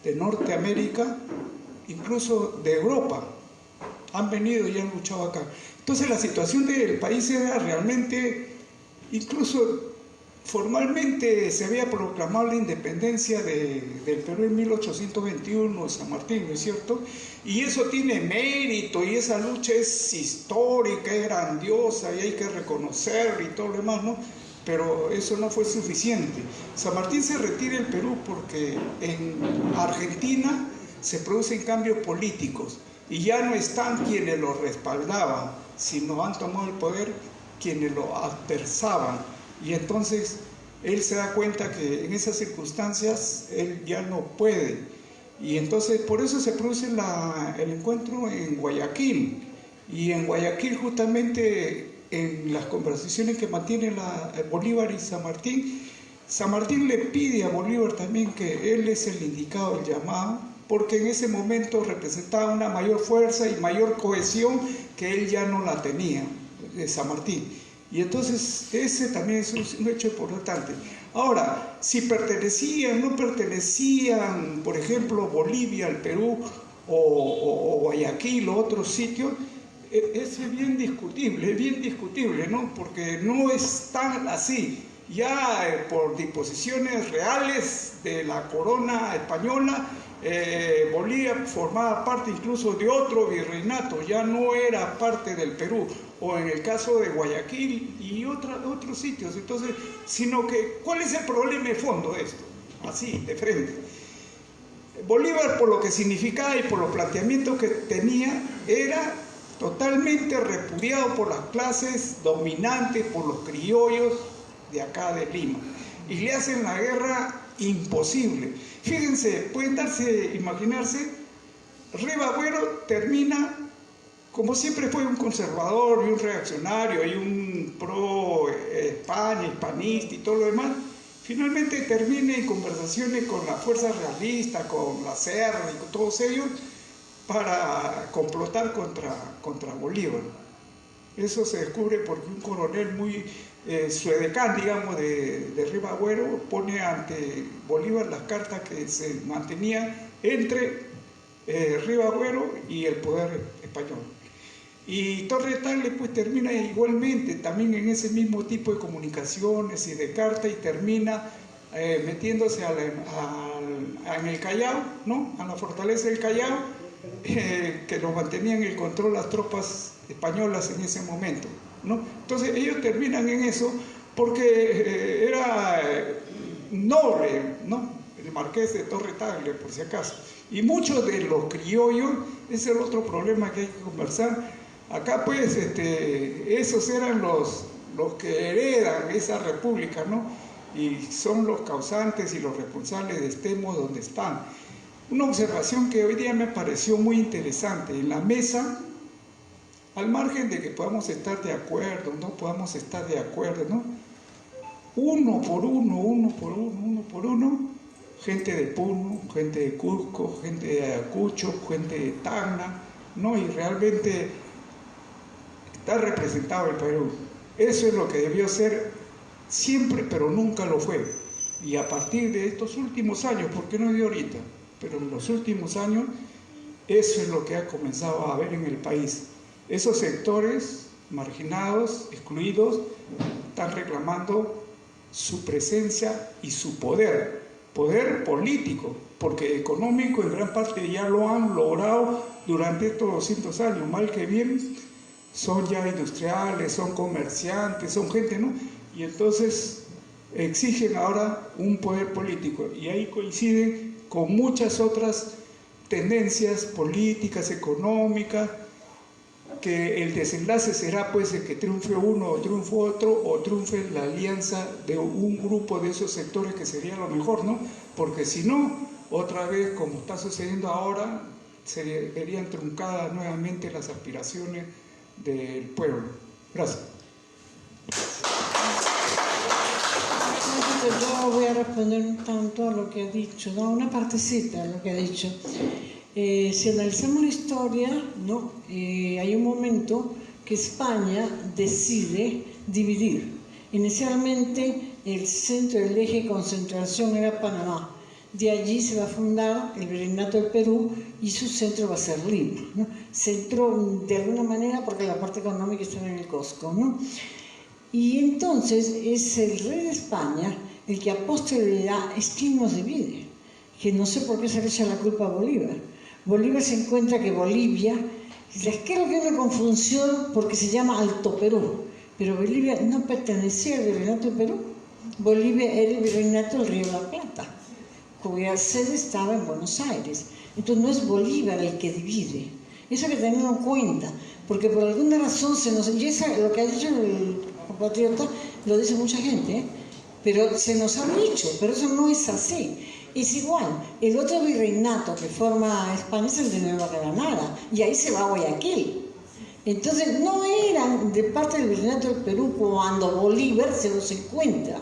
de Norteamérica, incluso de Europa. Han venido y han luchado acá. Entonces la situación del país era realmente, incluso formalmente se había proclamado la independencia del Perú en 1821, San Martín, ¿no es cierto? Y eso tiene mérito, y esa lucha es histórica, es grandiosa, y hay que reconocerla y todo lo demás, ¿no? Pero eso no fue suficiente. San Martín se retira del Perú porque en Argentina se producen cambios políticos y ya no están quienes lo respaldaban, sino han tomado el poder quienes lo adversaban. Y entonces él se da cuenta que en esas circunstancias él ya no puede. Y entonces por eso se produce el encuentro en Guayaquil. Y en Guayaquil justamente en las conversaciones que mantienen Bolívar y San Martín le pide a Bolívar también que él es el indicado, el llamado, porque en ese momento representaba una mayor fuerza y mayor cohesión que él ya no la tenía, San Martín. Y entonces ese también es un hecho importante. Ahora, si pertenecían, no pertenecían, por ejemplo, Bolivia al Perú o Guayaquil o otros sitios, es bien discutible, ¿no? Porque no es tan así. Ya por disposiciones reales de la corona española, Bolivia formaba parte incluso de otro virreinato, ya no era parte del Perú, o en el caso de Guayaquil y otros sitios. Entonces, sino que, ¿cuál es el problema de fondo de esto? Así, de frente. Bolívar, por lo que significaba y por los planteamientos que tenía, era totalmente repudiado por las clases dominantes, por los criollos de acá de Lima. Y le hacen la guerra imposible. Fíjense, pueden imaginarse, Rivagüero termina, como siempre fue un conservador y un reaccionario y un pro España, hispanista y todo lo demás, finalmente termina en conversaciones con la fuerza realista, con la Serra y con todos ellos, para complotar contra Bolívar. Eso se descubre porque un coronel muy suedecán, digamos, de Rivagüero, pone ante Bolívar las cartas que se mantenían entre Rivagüero y el poder español. Y Torres Tagle pues termina igualmente también en ese mismo tipo de comunicaciones y de cartas, y termina metiéndose en el Callao, ¿no? A la fortaleza del Callao, que lo mantenían en el control las tropas españolas en ese momento, ¿no? Entonces ellos terminan en eso porque era noble, ¿no? El marqués de Torres Tagle, por si acaso. Y muchos de los criollos, ese es el otro problema que hay que conversar. Acá pues esos eran los que heredan esa república, ¿no? Y son los causantes y los responsables de estemos donde están. Una observación que hoy día me pareció muy interesante: en la mesa, al margen de que podamos estar de acuerdo, no podamos estar de acuerdo, ¿no? Uno por uno, gente de Puno, gente de Cusco, gente de Ayacucho, gente de Tacna, ¿no? Y realmente está representado el Perú. Eso es lo que debió ser siempre, pero nunca lo fue. Y a partir de estos últimos años, porque no es de ahorita, pero en los últimos años, eso es lo que ha comenzado a haber en el país. Esos sectores marginados, excluidos, están reclamando su presencia y su poder político, porque económico en gran parte ya lo han logrado durante estos 200 años, mal que bien, son ya industriales, son comerciantes, son gente, ¿no? Y entonces exigen ahora un poder político, y ahí coinciden con muchas otras tendencias políticas, económicas, que el desenlace será pues el que triunfe uno o triunfe otro, o triunfe la alianza de un grupo de esos sectores, que sería lo mejor, ¿no? Porque si no, otra vez, como está sucediendo ahora, se verían truncadas nuevamente las aspiraciones del pueblo. Gracias. Yo voy a responder un tanto a lo que ha dicho, ¿no? Una partecita de lo que ha dicho. Si analizamos la historia, ¿no? Hay un momento que España decide dividir. Inicialmente el centro del eje de concentración era Panamá. De allí se va a fundar el Virreinato del Perú y su centro va a ser Lima, ¿no? Centro de alguna manera porque la parte económica está en el Cusco, ¿no? Y entonces es el rey de España el que a posterioridad es quien nos divide, que no sé por qué se le echa la culpa a Bolívar. Bolívar se encuentra que Bolivia, creo que hay una confusión porque se llama Alto Perú, pero Bolivia no pertenecía al Virreinato del Perú. Bolivia era el Virreinato del Río de la Plata, cuya sede estaba en Buenos Aires. Entonces no es Bolívar el que divide. Eso hay que tenerlo en cuenta, porque por alguna razón se nos... Y eso, lo que ha dicho el compatriota, lo dice mucha gente, pero se nos ha dicho, pero eso no es así. Es igual, el otro virreinato que forma España es el de Nueva Granada, y ahí se va a Guayaquil. Entonces no eran de parte del Virreinato del Perú cuando Bolívar se los encuentra.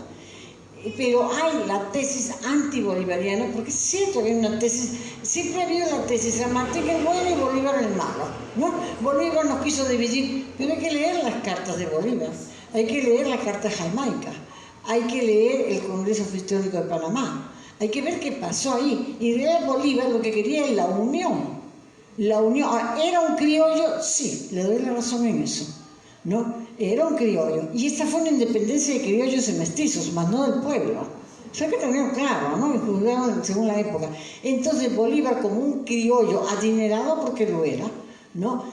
Pero hay la tesis antibolivariana, porque es cierto que hay una tesis, siempre ha habido la tesis, San Martín es bueno y Bolívar es malo, ¿no? Bolívar nos quiso dividir, pero hay que leer las cartas de Bolívar, hay que leer la Carta Jamaica, hay que leer el Congreso Histórico de Panamá, hay que ver qué pasó ahí. Y de Bolívar lo que quería es la unión. La unión, ¿era un criollo? Sí, le doy la razón en eso, ¿no? Era un criollo, y esta fue una independencia de criollos y mestizos, más no del pueblo. Eso hay que tenerlo claro, ¿no? Y juzgaron según la época. Entonces Bolívar, como un criollo adinerado, porque lo era, ¿no?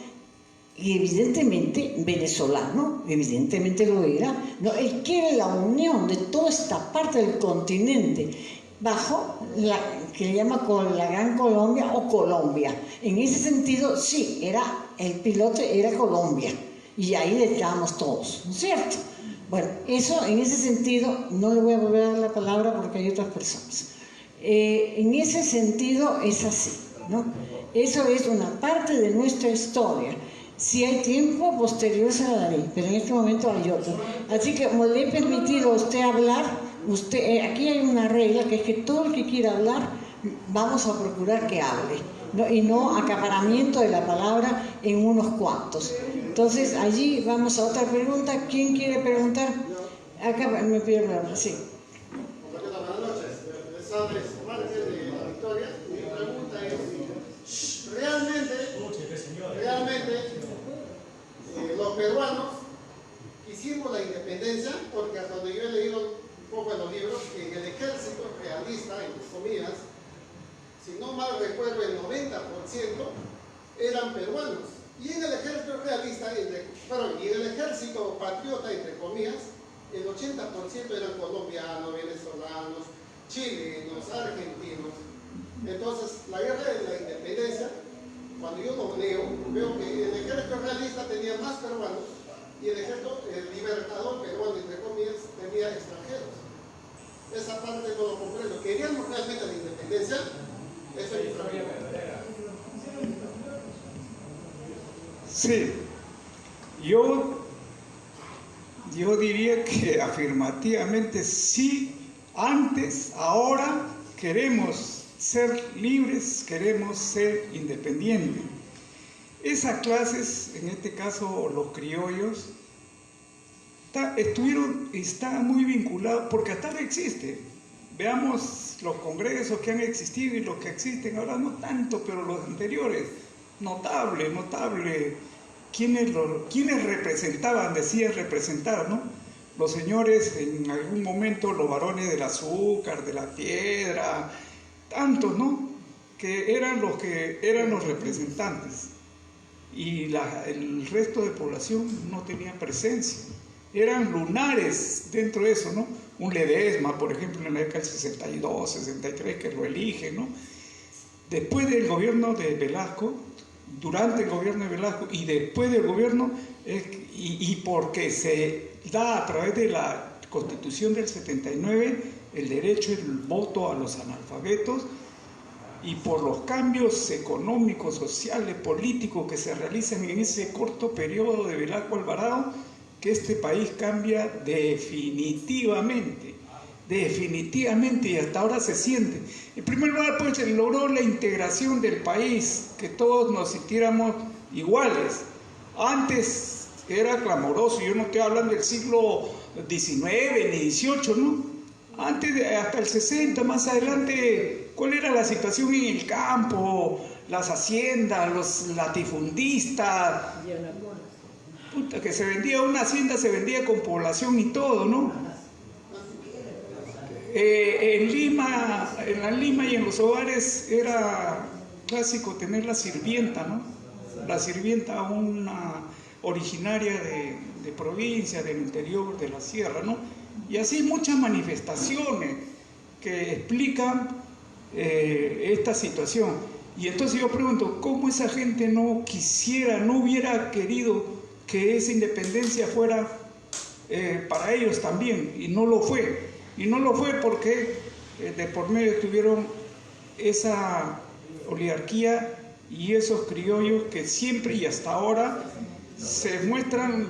Y evidentemente venezolano, evidentemente lo era, ¿no? Él quiere la unión de toda esta parte del continente bajo la que le llama la Gran Colombia o Colombia. En ese sentido, sí, era el piloto era Colombia, y ahí estábamos todos, ¿no es cierto? Bueno, eso en ese sentido, no le voy a volver a dar la palabra porque hay otras personas. En ese sentido es así, ¿no? Eso es una parte de nuestra historia. Si hay tiempo posterior se la daré, pero en este momento hay otro. Así que como le he permitido a usted hablar, aquí hay una regla que es que todo el que quiera hablar, vamos a procurar que hable, ¿no? Y no acaparamiento de la palabra en unos cuantos. Entonces allí vamos a otra pregunta. ¿Quién quiere preguntar? Acá me pide la palabra, sí. Buenas noches. Les Márquez de La Victoria. Mi pregunta es, realmente los peruanos quisimos la independencia, porque hasta donde yo he leído un poco en los libros, que en el ejército realista, entre comillas, si no mal recuerdo, el 90% eran peruanos. Y en el ejército realista, y en el ejército patriota, entre comillas, el 80% eran colombianos, venezolanos, chilenos, argentinos. Entonces, la guerra de la independencia, cuando yo lo leo, veo que el ejército realista tenía más peruanos y el ejército libertador peruano, entre comillas, tenía extranjeros. Esa parte no lo comprendo. ¿Queríamos realmente la independencia? Eso es mi pregunta. Sí, yo diría que afirmativamente sí, antes, ahora queremos ser libres, queremos ser independientes. Esas clases, en este caso los criollos, están muy vinculados, porque hasta ahora existe. Veamos los congresos que han existido y los que existen ahora, no tanto, pero los anteriores. Notable. ¿Quiénes representaban? Decían representar, ¿no? Los señores, en algún momento, los varones del azúcar, de la piedra, tantos, ¿no? Que eran los representantes. Y el resto de población no tenía presencia. Eran lunares dentro de eso, ¿no? Un Ledesma, por ejemplo, en la década del 62, 63, que lo eligen, ¿no? Después del gobierno de Velasco, durante el gobierno de Velasco y después del gobierno, y porque se da a través de la Constitución del 79 el derecho al voto a los analfabetos, y por los cambios económicos, sociales, políticos que se realizan en ese corto periodo de Velasco Alvarado, que este país cambia definitivamente, y hasta ahora se siente. En primer lugar, pues se logró la integración del país, que todos nos sintiéramos iguales. Antes era clamoroso, yo no estoy hablando del siglo XIX ni XVIII, ¿no? Antes, hasta el 60, más adelante, ¿cuál era la situación en el campo? Las haciendas, los latifundistas. Puta, que se vendía una hacienda, se vendía con población y todo, ¿no? En la Lima y en los hogares era clásico tener la sirvienta, ¿no? La sirvienta, una originaria de provincia, del interior, de la sierra, ¿no? Y así muchas manifestaciones que explican esta situación. Y entonces yo pregunto, ¿cómo esa gente no hubiera querido que esa independencia fuera para ellos también? Y no lo fue. Y no lo fue porque de por medio tuvieron esa oligarquía y esos criollos que siempre y hasta ahora se muestran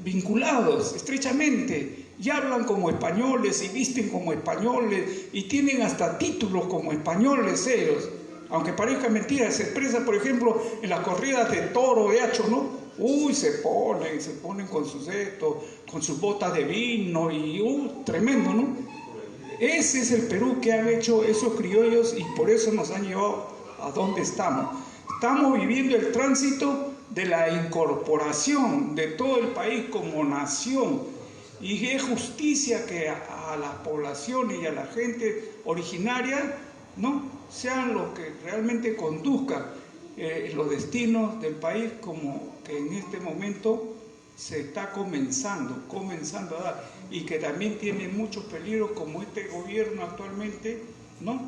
vinculados estrechamente, y hablan como españoles y visten como españoles y tienen hasta títulos como españoles ellos, aunque parezca mentira. Se expresa, por ejemplo, en las corridas de toro, de hacho, ¿no? Uy, se ponen con con sus botas de vino y tremendo, ¿no? Ese es el Perú que han hecho esos criollos, y por eso nos han llevado a donde estamos. Estamos viviendo el tránsito de la incorporación de todo el país como nación, y es justicia que a las poblaciones y a la gente originaria, ¿no?, sean los que realmente conduzcan los destinos del país, como que en este momento se está comenzando a dar, y que también tiene muchos peligros, como este gobierno actualmente, ¿no?,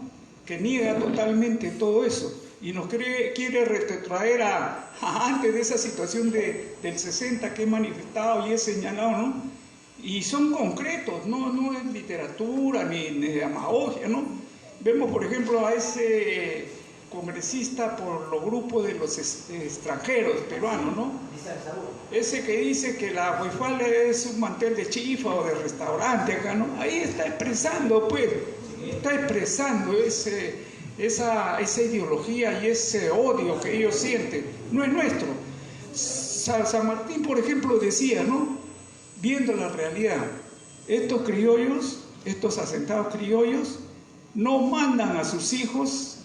que niega totalmente todo eso. y nos quiere retrotraer a antes de esa situación del 60 que he manifestado y he señalado, ¿no? Y son concretos, no es literatura ni demagogia, ¿no? Vemos, por ejemplo, a ese congresista por los grupos de los extranjeros peruanos, ¿no? Ese que dice que la huifala es un mantel de chifa o de restaurante acá, ¿no? Ahí está expresando, pues, esa ideología y ese odio que ellos sienten. No es nuestro. San Martín, por ejemplo, decía, ¿no? Viendo la realidad, estos criollos, estos asentados criollos, no mandan a sus hijos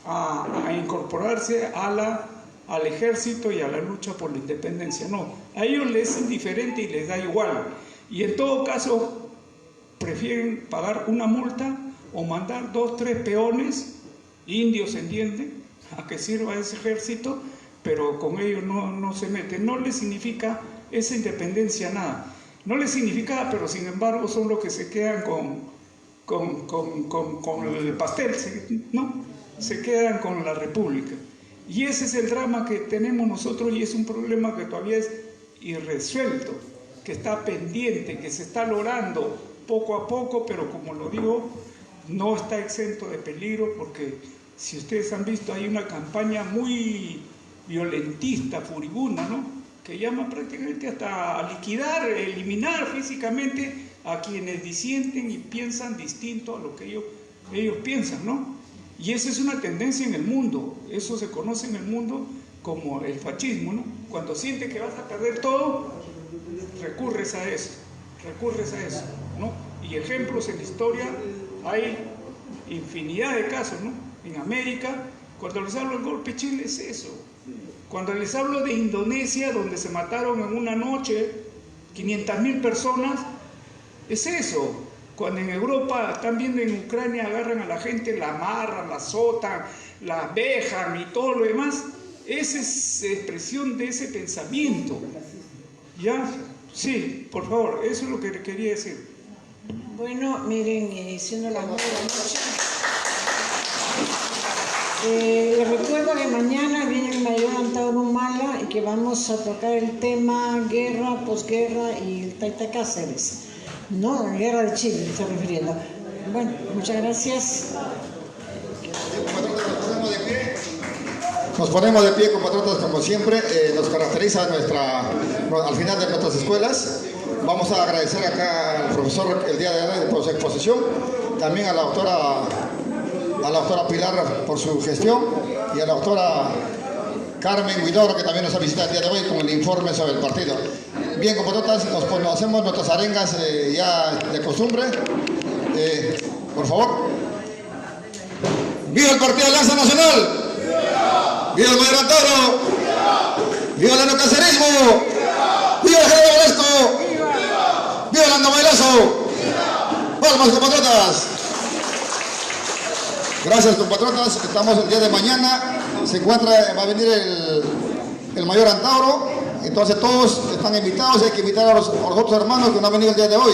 a incorporarse al ejército y a la lucha por la independencia. No, a ellos les es indiferente y les da igual. Y en todo caso, prefieren pagar una multa o mandar 2, 3 peones, indios, ¿entienden?, a que sirva ese ejército, pero con ellos no se meten. No les significa esa independencia nada. No les significa, pero sin embargo son los que se quedan con el pastel, ¿no? Se quedan con la república. Y ese es el drama que tenemos nosotros y es un problema que todavía es irresuelto, que está pendiente, que se está logrando poco a poco, pero como lo digo, no está exento de peligro, porque si ustedes han visto hay una campaña muy violentista, furibunda, ¿no?, que llama prácticamente hasta a liquidar, eliminar físicamente a quienes disienten y piensan distinto a lo que ellos piensan, ¿no? Y esa es una tendencia en el mundo, eso se conoce en el mundo como el fascismo, ¿no? Cuando sientes que vas a perder todo, recurres a eso, ¿no? Y ejemplos en la historia hay infinidad de casos, ¿no? En América, cuando les hablo del golpe de Chile es eso. Cuando les hablo de Indonesia, donde se mataron en una noche 500.000 personas, es eso. Cuando en Europa, están viendo en Ucrania, agarran a la gente, la amarran, la azotan, la vejan y todo lo demás, esa es expresión de ese pensamiento. ¿Ya? Sí, por favor, eso es lo que quería decir. Bueno, miren, siendo las 9 de la noche, les recuerdo que mañana viene el mayor Antauro Humala y que vamos a tocar el tema guerra, posguerra y el Taita Cáceres. No, la guerra de Chile, me estoy refiriendo. Bueno, muchas gracias. Nos ponemos de pie, compatriotas, como siempre. Nos caracteriza al final de nuestras escuelas. Vamos a agradecer acá al profesor el día de hoy por su exposición, también a la doctora Pilar por su gestión y a la doctora Carmen Huidoro, que también nos ha visitado el día de hoy con el informe sobre el partido. Bien, compatriotas, nos hacemos nuestras arengas ya de costumbre. Por favor. ¡Viva el Partido Alianza Nacional! ¡Viva el Mayor Antauro! ¡Viva el neocacerismo! ¡Viva el General Valesco! ¡Viva el Andamailazo! ¡Palmas, compatriotas! Gracias, compatriotas. Estamos el día de mañana. Va a venir el Mayor Antauro. Entonces todos están invitados. Hay que invitar a los otros hermanos que no han venido el día de hoy.